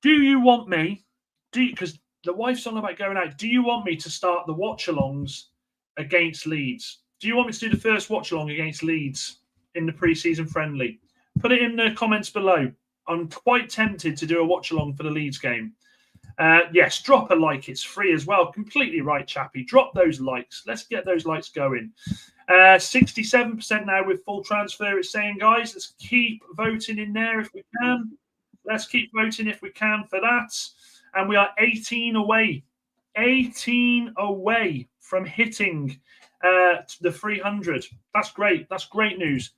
you want me, because the wife's on about going out, do you want me to start the watch-alongs against Leeds? Do you want me to do the first watch-along against Leeds in the pre-season friendly? Put it in the comments below. I'm quite tempted to do a watch-along for the Leeds game. Yes, drop a like. It's free as well. Completely right, Chappie. Drop those likes. Let's get those likes going. 67% now with full transfer. It's saying, guys, let's keep voting in there if we can. Let's keep voting if we can for that. and we are 18 away. 18 away from hitting the 300. That's great. That's great news.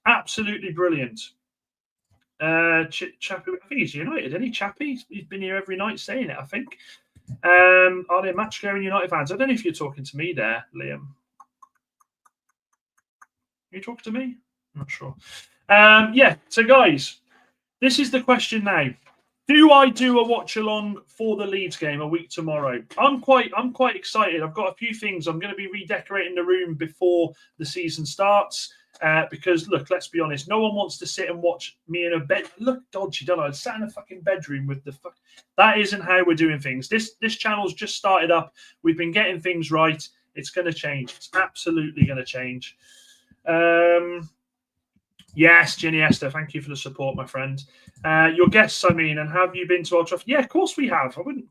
Absolutely brilliant. Chappie, I think he's United, isn't he? Chappie, he's been here every night saying it, I think. Are they match-going United fans? I don't know if you're talking to me there, Liam. Are you talking to me? I'm not sure. Yeah, so guys, this is the question now. Do I do a watch along for the Leeds game a week tomorrow? I'm quite excited. I've got a few things. I'm going to be redecorating the room before the season starts. Because look, let's be honest, no one wants to sit and watch me in a bed. Look, dodgy, don't I? I sat in a fucking bedroom with the fuck. That isn't how we're doing things. This channel's just started up. We've been getting things right. It's going to change. It's absolutely going to change. Yes, Ginny Esther, thank you for the support, my friend. Your guests, I mean, and have you been to Old Trafford? Yeah, of course we have. I wouldn't.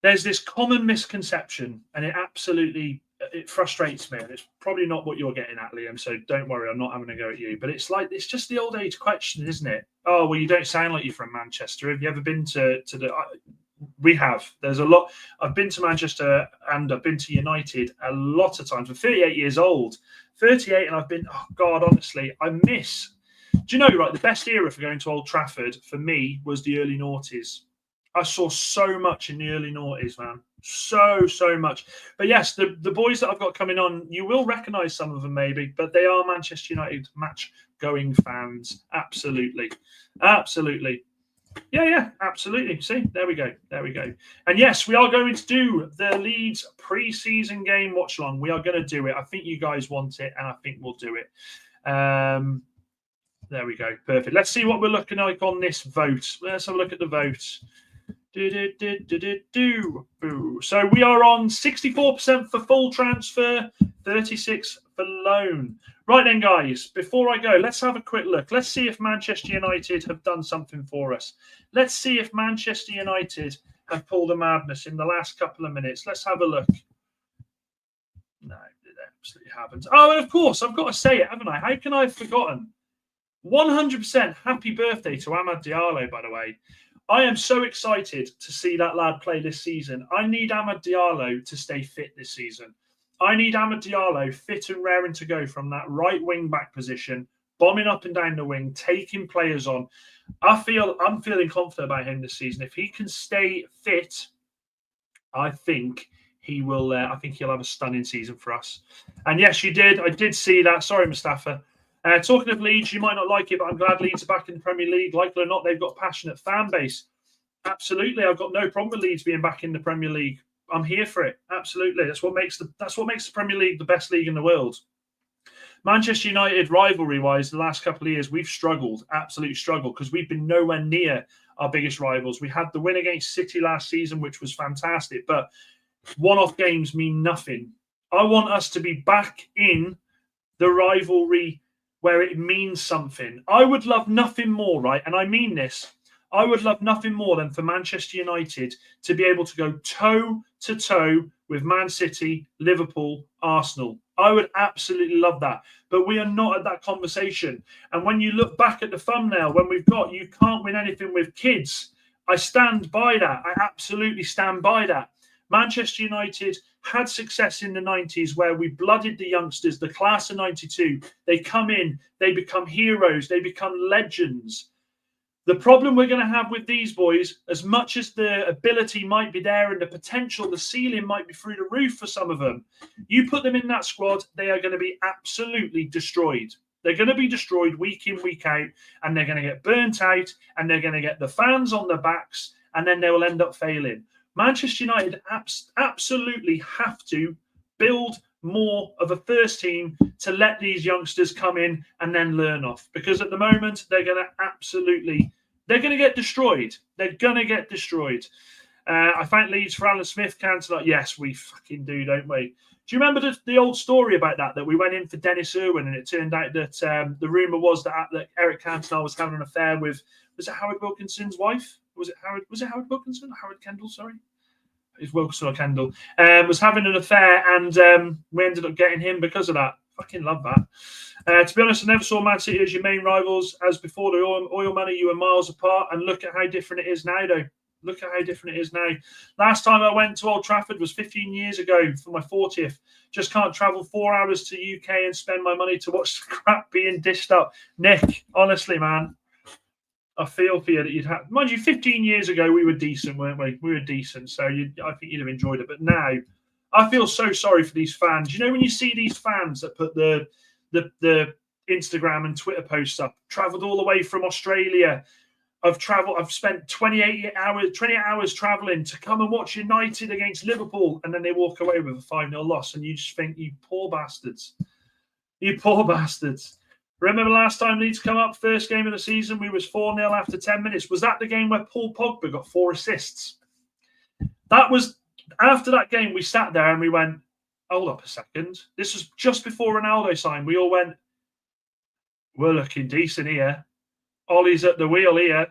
There's this common misconception, and it frustrates me, and it's probably not what you're getting at, Liam, so don't worry, I'm not having a go at you. But it's just the old age question, isn't it? Oh, well, you don't sound like you're from Manchester. Have you ever been to the... We have. There's a lot. I've been to Manchester and I've been to United a lot of times. I'm 38 years old. 38, and I've been... Oh, God, honestly, I miss... Do you know, right, the best era for going to Old Trafford, for me, was the early noughties. I saw so much in the early noughties, man. So much. But yes, the boys that I've got coming on, you will recognise some of them maybe, but they are Manchester United match-going fans. Absolutely. Yeah, absolutely. See, there we go. And yes, we are going to do the Leeds pre-season game watch-along. We are going to do it. I think you guys want it, and I think we'll do it. There we go. Perfect. Let's see what we're looking like on this vote. Let's have a look at the vote. So we are on 64% for full transfer, 36% for loan. Right then, guys, before I go, let's have a quick look. Let's see if Manchester United have done something for us. Let's see if Manchester United have pulled a madness in the last couple of minutes. Let's have a look. No, they absolutely haven't. Oh, and of course, I've got to say it, haven't I? How can I have forgotten? 100% happy birthday to Amad Diallo, by the way. I am so excited to see that lad play this season. I need Amad Diallo to stay fit this season. I need Amad Diallo fit and raring to go from that right wing back position, bombing up and down the wing, taking players on. I'm feeling confident about him this season. If he can stay fit, I think he will. I think he'll have a stunning season for us. And yes, you did. I did see that. Sorry, Mustafa. Talking of Leeds, you might not like it, but I'm glad Leeds are back in the Premier League. Like it or not, they've got a passionate fan base. Absolutely, I've got no problem with Leeds being back in the Premier League. I'm here for it. Absolutely, that's what makes the Premier League the best league in the world. Manchester United, rivalry-wise, the last couple of years, we've struggled, absolutely struggled, because we've been nowhere near our biggest rivals. We had the win against City last season, which was fantastic, but one-off games mean nothing. I want us to be back in the rivalry where it means something. I would love nothing more, right? And I mean this. I would love nothing more than for Manchester United to be able to go toe-to-toe with Man City, Liverpool, Arsenal. I would absolutely love that. But we are not at that conversation. And when you look back at the thumbnail, when we've got, you can't win anything with kids, I stand by that. I absolutely stand by that. Manchester United had success in the 90s where we blooded the youngsters, the class of 92. They come in, they become heroes, they become legends. The problem we're going to have with these boys, as much as the ability might be there and the potential, the ceiling might be through the roof for some of them, you put them in that squad, they are going to be absolutely destroyed. They're going to be destroyed week in, week out, and they're going to get burnt out, and they're going to get the fans on their backs, and then they will end up failing. Manchester United absolutely have to build more of a first team to let these youngsters come in and then learn off. Because at the moment, they're going to get destroyed. They're going to get destroyed. I thank Leeds for Alan Smith cancelling. Yes, we fucking do, don't we? Do you remember the old story about that we went in for Dennis Irwin and it turned out that the rumour was that Eric Cantona was having an affair with, was it Howard Wilkinson's wife? Was it Howard Wilkinson? Howard Kendall, sorry. It's Wilkinson or Kendall. Was having an affair and we ended up getting him because of that. Fucking love that. To be honest, I never saw Man City as your main rivals. As before the oil money, you were miles apart. And look at how different it is now, though. Look at how different it is now. Last time I went to Old Trafford was 15 years ago for my 40th. Just can't travel 4 hours to UK and spend my money to watch the crap being dished up. Nick, honestly, man, I feel for you that you'd have. Mind you, 15 years ago we were decent, weren't we? We were decent, so I think you'd have enjoyed it. But now, I feel so sorry for these fans. You know, when you see these fans that put the Instagram and Twitter posts up, travelled all the way from Australia. I've spent 28 hours travelling to come and watch United against Liverpool, and then they walk away with a 5-0 loss, and you just think, you poor bastards. You poor bastards. Remember last time Leeds come up, first game of the season, we was 4-0 after 10 minutes. Was that the game where Paul Pogba got 4 assists? That was, after that game, we sat there and we went, hold up a second. This was just before Ronaldo signed. We all went, we're looking decent here. Ollie's at the wheel here.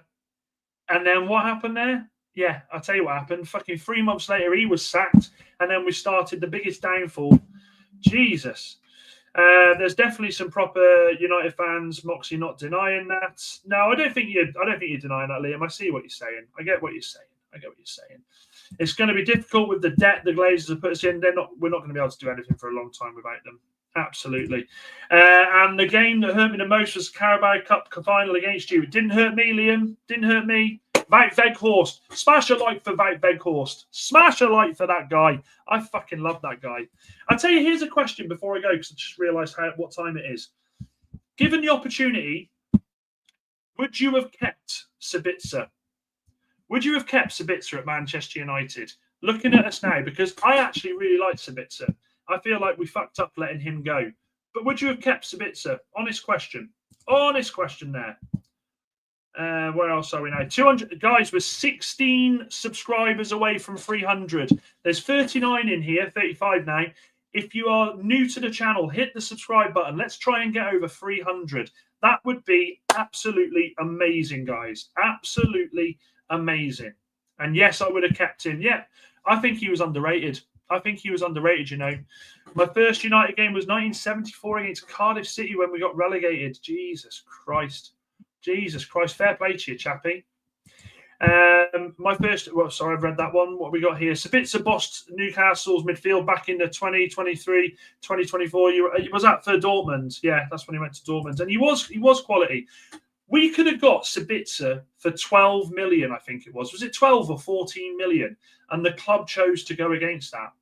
And then what happened there? Yeah, I'll tell you what happened. Fucking 3 months later, he was sacked. And then we started the biggest downfall. Jesus. There's definitely some proper United fans. Moxie not denying that. No, I don't think you're denying that, Liam. I see what you're saying. I get what you're saying. It's going to be difficult with the debt the Glazers have put us in. We're not going to be able to do anything for a long time without them. Absolutely. And the game that hurt me the most was Carabao Cup final against you. It didn't hurt me, Liam. Didn't hurt me. Wout Weghorst. Smash a like for Wout Weghorst. Smash a like for that guy. I fucking love that guy. I'll tell you, here's a question before I go, because I just realised what time it is. Given the opportunity, would you have kept Sabitzer? Would you have kept Sabitzer at Manchester United? Looking at us now, because I actually really like Sabitzer. I feel like we fucked up letting him go. But would you have kept Sabitzer? Honest question. Honest question there. Where else are we now? 200 guys, we're 16 subscribers away from 300. There's 39 in here, 35 now. If you are new to the channel, hit the subscribe button. Let's try and get over 300. That would be absolutely amazing, guys. Absolutely amazing. And yes, I would have kept him. Yeah, I think he was underrated. You know. My first United game was 1974 against Cardiff City when we got relegated. Jesus Christ. Fair play to you, chappy. My first, I've read that one. What we got here? Sabitzer bossed Newcastle's midfield back in the 2023, 2024. Was that for Dortmund? Yeah, that's when he went to Dortmund. And he was quality. We could have got Sabitzer for 12 million, I think it was. Was it 12 or 14 million? And the club chose to go against that.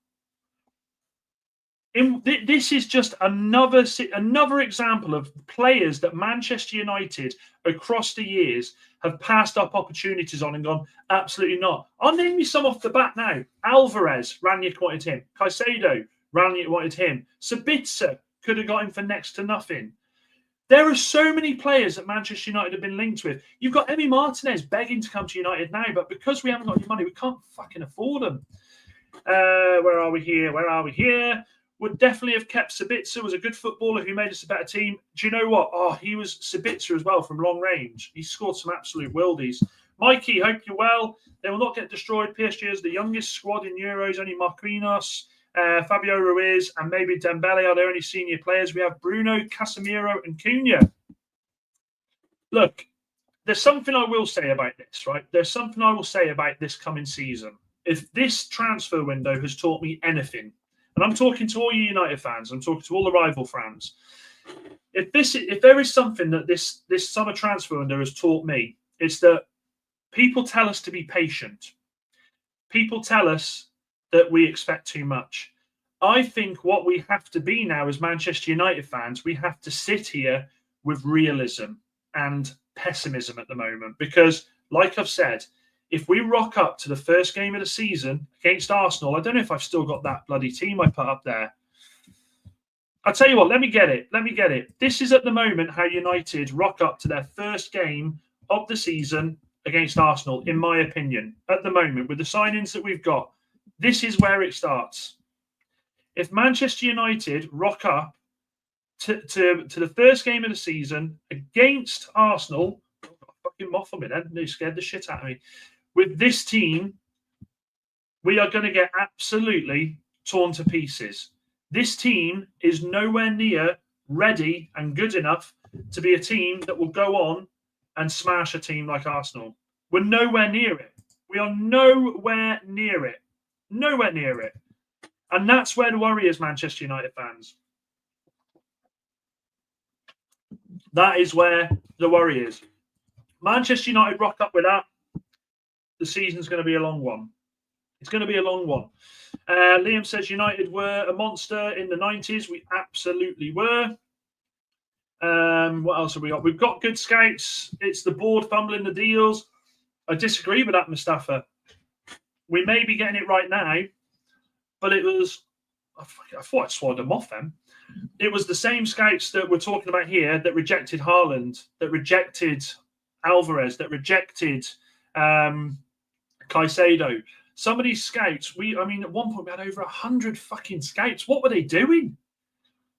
This is just another example of players that Manchester United across the years have passed up opportunities on and gone, absolutely not. I'll name you some off the bat now. Alvarez, Ranić wanted him. Caicedo, Ranić wanted him. Sabitzer could have got him for next to nothing. There are so many players that Manchester United have been linked with. You've got Emi Martinez begging to come to United now, but because we haven't got any money, we can't fucking afford them. Where are we here? Would definitely have kept Sabitzer. Was a good footballer who made us a better team. Do you know what? Oh, he was Sabitzer as well from long range. He scored some absolute worldies. Mikey, hope you're well. They will not get destroyed. PSG is the youngest squad in Euros. Only Marquinhos, Fabio Ruiz, and maybe Dembele are their only senior players. We have Bruno, Casemiro, and Cunha. Look, there's something I will say about this, right? There's something I will say about this coming season. If this transfer window has taught me anything, and I'm talking to all you United fans, I'm talking to all the rival fans. If there is something that this summer transfer window has taught me, it's that people tell us to be patient. People tell us that we expect too much. I think what we have to be now as Manchester United fans, we have to sit here with realism and pessimism at the moment. Because, like I've said, if we rock up to the first game of the season against Arsenal, I don't know if I've still got that bloody team I put up there. I'll tell you what, let me get it. This is at the moment how United rock up to their first game of the season against Arsenal, in my opinion. At the moment, with the signings that we've got, this is where it starts. If Manchester United rock up to the first game of the season against Arsenal, fucking muffle me then, they scared the shit out of me. With this team, we are going to get absolutely torn to pieces. This team is nowhere near ready and good enough to be a team that will go on and smash a team like Arsenal. We're nowhere near it. We are nowhere near it. Nowhere near it. And that's where the worry is, Manchester United fans. That is where the worry is. Manchester United rock up with that, the season's going to be a long one. It's going to be a long one. Liam says United were a monster in the 90s. We absolutely were. What else have we got? We've got good scouts. It's the board fumbling the deals. I disagree with that, Mustafa. We may be getting it right now, but it was... I thought I'd swallowed them off them. It was the same scouts that we're talking about here that rejected Haaland, that rejected Alvarez, that rejected Caicedo. Some of these scouts, at one point we had over 100 fucking scouts. What were they doing?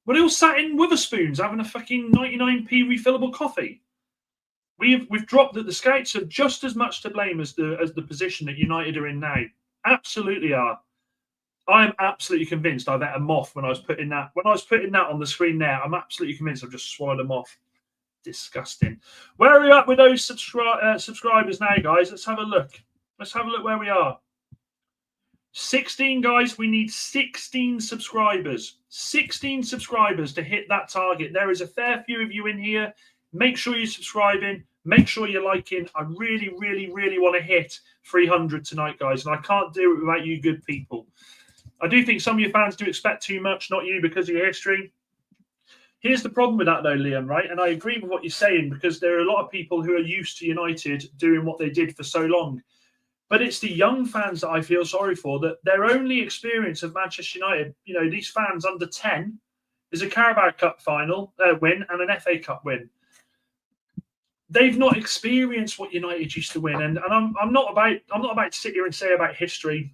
Were they all sat in Witherspoons having a fucking 99p refillable coffee? We've dropped that the scouts are just as much to blame as the position that United are in now. Absolutely are. I'm absolutely convinced I've ate a moth when I was putting that on the screen there. I'm absolutely convinced I've just swallowed a moth. Disgusting. Where are we at with those subscribers now, guys? Let's have a look. Let's have a look where we are. 16, guys. We need 16 subscribers. 16 subscribers to hit that target. There is a fair few of you in here. Make sure you're subscribing. Make sure you're liking. I really, really, really want to hit 300 tonight, guys. And I can't do it without you good people. I do think some of your fans do expect too much, not you, because of your history. Here's the problem with that, though, Liam, right? And I agree with what you're saying, because there are a lot of people who are used to United doing what they did for so long. But it's the young fans that I feel sorry for, that their only experience of Manchester United, these fans under 10, is a Carabao Cup final win and an FA Cup win. They've not experienced what United used to win. And I'm not about to sit here and say about history,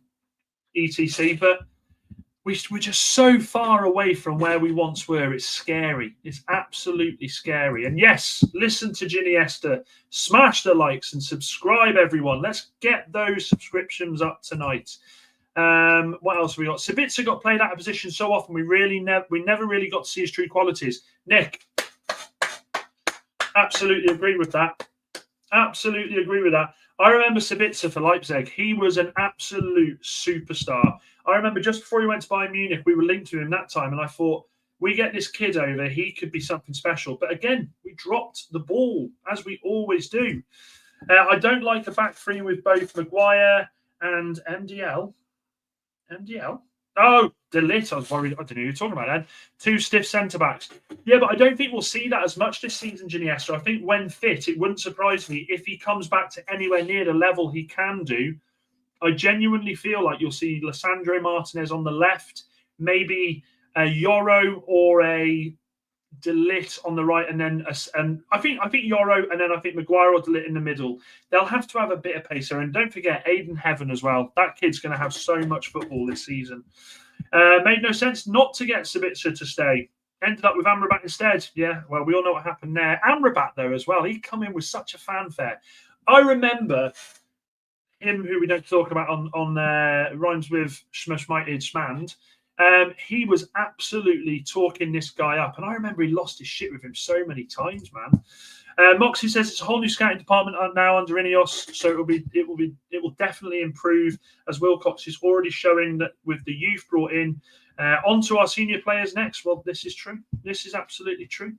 etc., but we're just so far away from where we once were. It's scary. It's absolutely scary. And yes, listen to Ginny Esther. Smash the likes and subscribe, everyone. Let's get those subscriptions up tonight. What else have we got? Sabitzer got played out of position so often. We never really got to see his true qualities. Nick, absolutely agree with that. Absolutely agree with that. I remember Sabitzer for Leipzig. He was an absolute superstar. I remember just before he went to Bayern Munich, we were linked to him that time, and I thought, we get this kid over, he could be something special. But again, we dropped the ball, as we always do. I don't like a back three with both Maguire and MDL. Oh, De Ligt. I was worried. I don't know who you're talking about then. Two stiff centre-backs. Yeah, but I don't think we'll see that as much this season, Ginesta. I think when fit, it wouldn't surprise me if he comes back to anywhere near the level he can do. I genuinely feel like you'll see Lisandro Martinez on the left, maybe a Yoro or a De Ligt on the right, and then I think Yoro, and then I think Maguire or De Ligt in the middle. They'll have to have a bit of pacer, and don't forget Aiden Heaven as well. That kid's going to have so much football this season. Made no sense not to get Sabitzer to stay. Ended up with Amrabat instead. Yeah, well, we all know what happened there. Amrabat though as well. He come in with such a fanfare. I remember him, who we don't talk about on rhymes with Schmighted Schmand. He was absolutely talking this guy up, and I remember he lost his shit with him so many times, man. Moxie says it's a whole new scouting department now under INEOS, so it will definitely improve, as Wilcox is already showing that with the youth brought in. Onto our senior players next. Well, this is true. This is absolutely true.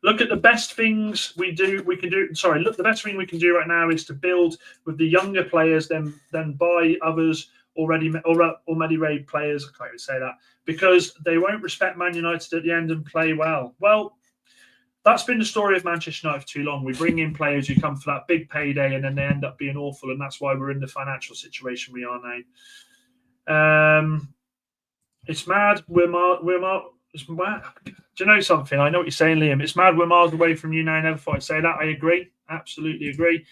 Look at the best things we can do. Sorry, look, the best thing we can do right now is to build with the younger players, then buy others already raid players. I can't even say that, because they won't respect Man United at the end and play well. Well, that's been the story of Manchester United for too long. We bring in players who come for that big payday, and then they end up being awful, and that's why we're in the financial situation we are now. It's mad. It's mad. Do you know something? I know what you're saying, Liam. It's mad. We're miles away from you now. Never thought I'd say that. I agree. Absolutely agree.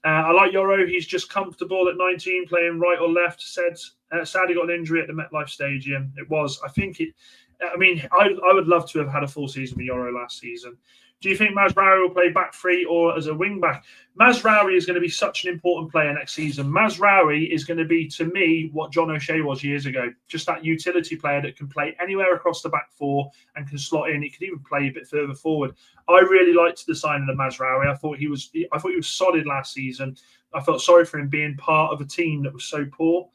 I like Yoro. He's just comfortable at 19, playing right or left. Sadly got an injury at the MetLife Stadium. It was. I think I mean, I would love to have had a full season with Yoro last season. Do you think Mazraoui will play back three or as a wing back? Mazraoui is going to be such an important player next season. Mazraoui is going to be, to me, what John O'Shea was years ago. Just that utility player that can play anywhere across the back four and can slot in. He could even play a bit further forward. I really liked the signing of Mazraoui. I thought he was solid last season. I felt sorry for him being part of a team that was so poor.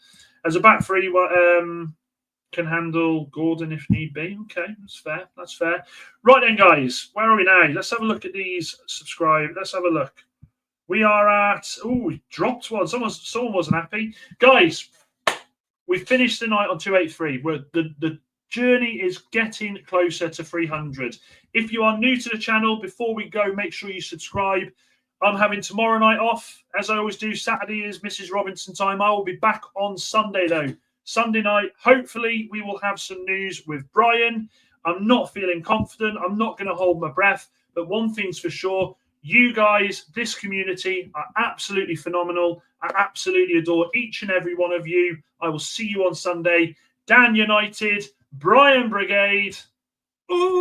As a back three, can handle Gordon if need be. Okay, that's fair. That's fair. Right then, guys, where are we now? Let's have a look at these. Subscribe. Let's have a look. We are at. Oh, we dropped one. Someone wasn't happy. Guys, we finished the night on 283. Where the journey is getting closer to 300. If you are new to the channel, before we go, make sure you subscribe. I'm having tomorrow night off, as I always do. Saturday is Mrs. Robinson time. I will be back on Sunday, though. Sunday night, hopefully, we will have some news with Brian. I'm not feeling confident. I'm not going to hold my breath. But one thing's for sure, you guys, this community are absolutely phenomenal. I absolutely adore each and every one of you. I will see you on Sunday. Dan United, Brian Brigade. Ooh.